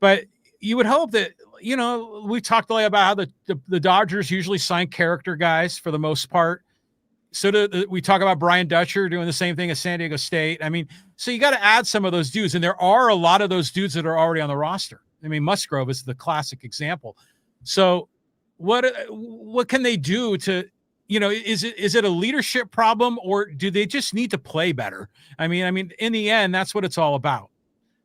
but you would hope that, you know, we talked about how the Dodgers usually sign character guys for the most part. So we talk about Brian Dutcher doing the same thing at San Diego State. I mean, so you got to add some of those dudes, and there are a lot of those dudes that are already on the roster. I mean, Musgrove is the classic example. So what can they do to, you know, is it a leadership problem, or do they just need to play better? I mean, in the end, that's what it's all about.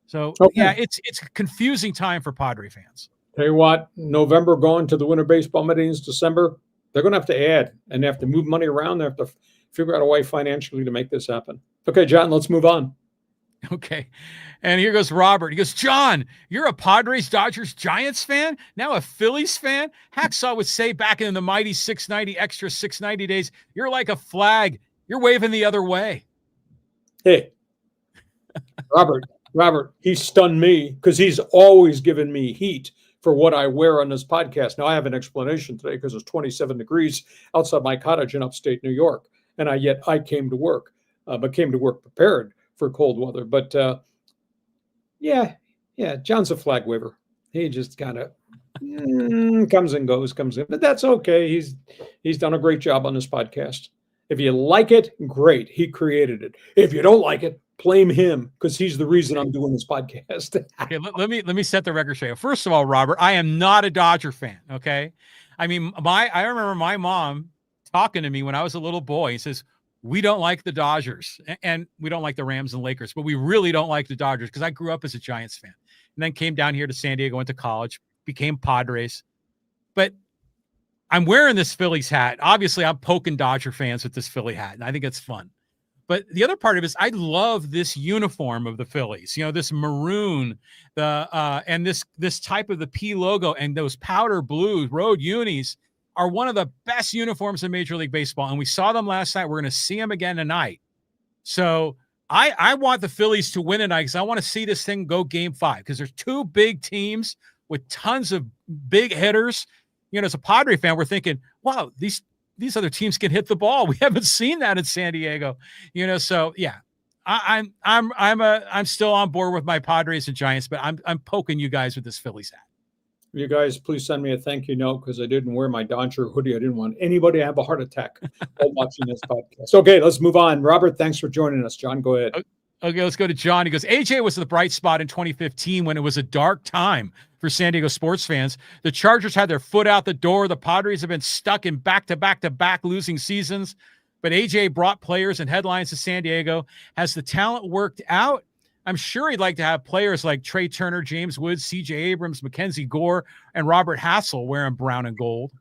So yeah, it's a confusing time for Padre fans. Tell you what, November going to the winter baseball meetings, December, they're going to have to add, and they have to move money around. They have to figure out a way financially to make this happen. Okay, John, let's move on. Okay. And here goes Robert. He goes, John, you're a Padres, Dodgers, Giants fan, now a Phillies fan? Hacksaw would say back in the mighty 690 extra 690 days, you're like a flag. You're waving the other way. Hey, Robert, he stunned me because he's always given me heat for what I wear on this podcast. Now, I have an explanation today because it's 27 degrees outside my cottage in upstate New York, and I came to work, but came to work prepared for cold weather. But yeah, John's a flag waver. He just kind of Comes and goes, comes in, but that's okay. He's done a great job on this podcast. If you like it, great. He created it. If you don't like it, blame him because he's the reason I'm doing this podcast. Okay, let me set the record straight. First of all, Robert, I am not a Dodger fan. Okay, I mean, I remember my mom talking to me when I was a little boy. He says, we don't like the Dodgers and we don't like the Rams and Lakers, but we really don't like the Dodgers because I grew up as a Giants fan and then came down here to San Diego, went to college, became Padres. But I'm wearing this Phillies hat. Obviously, I'm poking Dodger fans with this Philly hat, and I think it's fun. But the other part of it is I love this uniform of the Phillies, this maroon, and this type of the P logo and those powder blue road unis are one of the best uniforms in Major League Baseball. And we saw them last night. We're going to see them again tonight. So I want the Phillies to win tonight because I want to see this thing go game 5 because there's 2 big teams with tons of big hitters. As a Padre fan, we're thinking, wow, these other teams can hit the ball. We haven't seen that in San Diego, So yeah, I'm still on board with my Padres and Giants, but I'm poking you guys with this Phillies hat. You guys, please send me a thank you note because I didn't wear my Dodger hoodie. I didn't want anybody to have a heart attack while watching this podcast. Okay, let's move on. Robert, thanks for joining us. John, go ahead. Okay, let's go to John. He goes, AJ was the bright spot in 2015 when it was a dark time for San Diego sports fans. The Chargers had their foot out the door. The Padres have been stuck in back-to-back-to-back losing seasons. But AJ brought players and headlines to San Diego. Has the talent worked out? I'm sure he'd like to have players like Trey Turner, James Woods, C.J. Abrams, Mackenzie Gore, and Robert Hassel wearing brown and gold.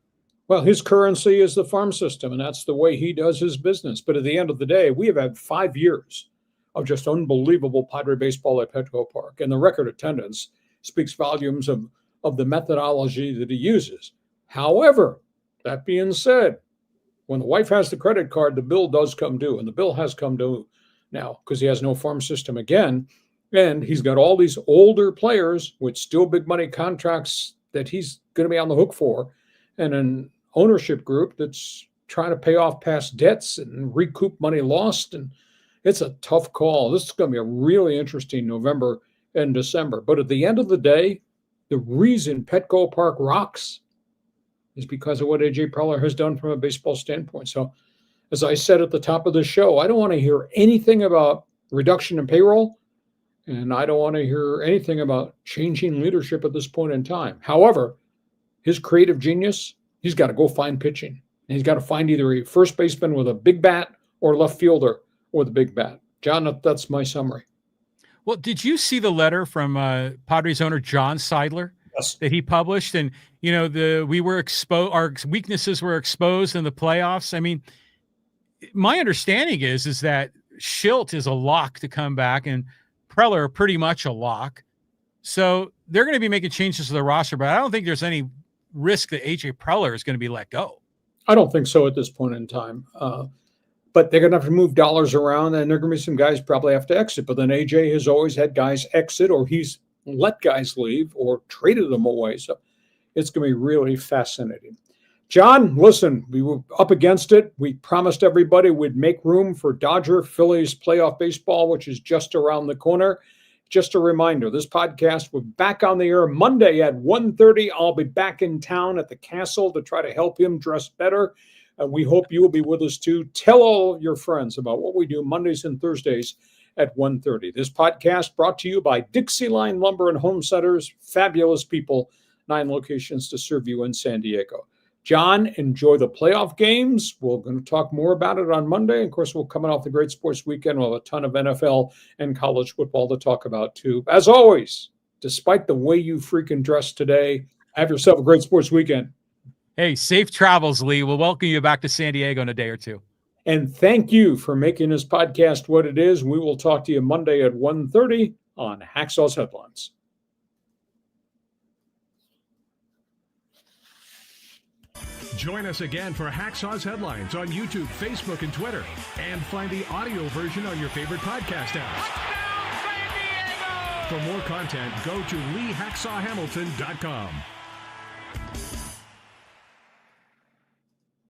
Well, his currency is the farm system, and that's the way he does his business. But at the end of the day, we have had 5 years of just unbelievable Padre baseball at Petco Park. And the record attendance speaks volumes of the methodology that he uses. However, that being said, when the wife has the credit card, the bill does come due. And the bill has come due now because he has no farm system again. And he's got all these older players with still big money contracts that he's going to be on the hook for. And an ownership group that's trying to pay off past debts and recoup money lost. And it's a tough call. This is going to be a really interesting November and December. But at the end of the day, the reason Petco Park rocks is because of what AJ Preller has done from a baseball standpoint. So as I said at the top of the show, I don't want to hear anything about reduction in payroll, and I don't want to hear anything about changing leadership at this point in time. However, his creative genius, he's got to go find pitching. And he's got to find either a first baseman with a big bat or left fielder with a big bat. John, that's my summary. Well, did you see the letter from Padres owner John Seidler? Yes. That he published? And, we were exposed, our weaknesses were exposed in the playoffs. I mean, my understanding is that Schilt is a lock to come back and Preller pretty much a lock. So they're going to be making changes to the roster, but I don't think there's any risk that AJ Preller is going to be let go. I don't think so at this point in time. But they're going to have to move dollars around, and there are going to be some guys probably have to exit. But then AJ has always had guys exit, or he's let guys leave or traded them away. So it's going to be really fascinating. John, listen, we were up against it. We promised everybody we'd make room for Dodger-Phillies playoff baseball, which is just around the corner. Just a reminder, this podcast will be back on the air Monday at 1:30. I'll be back in town at the Castle to try to help him dress better. And we hope you will be with us too. Tell all your friends about what we do Mondays and Thursdays at 1:30. This podcast brought to you by DIXIELINE Lumber and Home Centers. Fabulous people, 9 locations to serve you in San Diego. John, enjoy the playoff games. We're going to talk more about it on Monday. Of course, we're coming off the great sports weekend. We'll have a ton of NFL and college football to talk about too. As always, despite the way you freaking dressed today, have yourself a great sports weekend. Hey, safe travels, Lee. We'll welcome you back to San Diego in a day or two. And thank you for making this podcast what it is. We will talk to you Monday at 1:30 on Hacksaw's Headlines. Join us again for Hacksaw's Headlines on YouTube, Facebook, and Twitter. And find the audio version on your favorite podcast apps. For more content, go to LeeHacksawHamilton.com.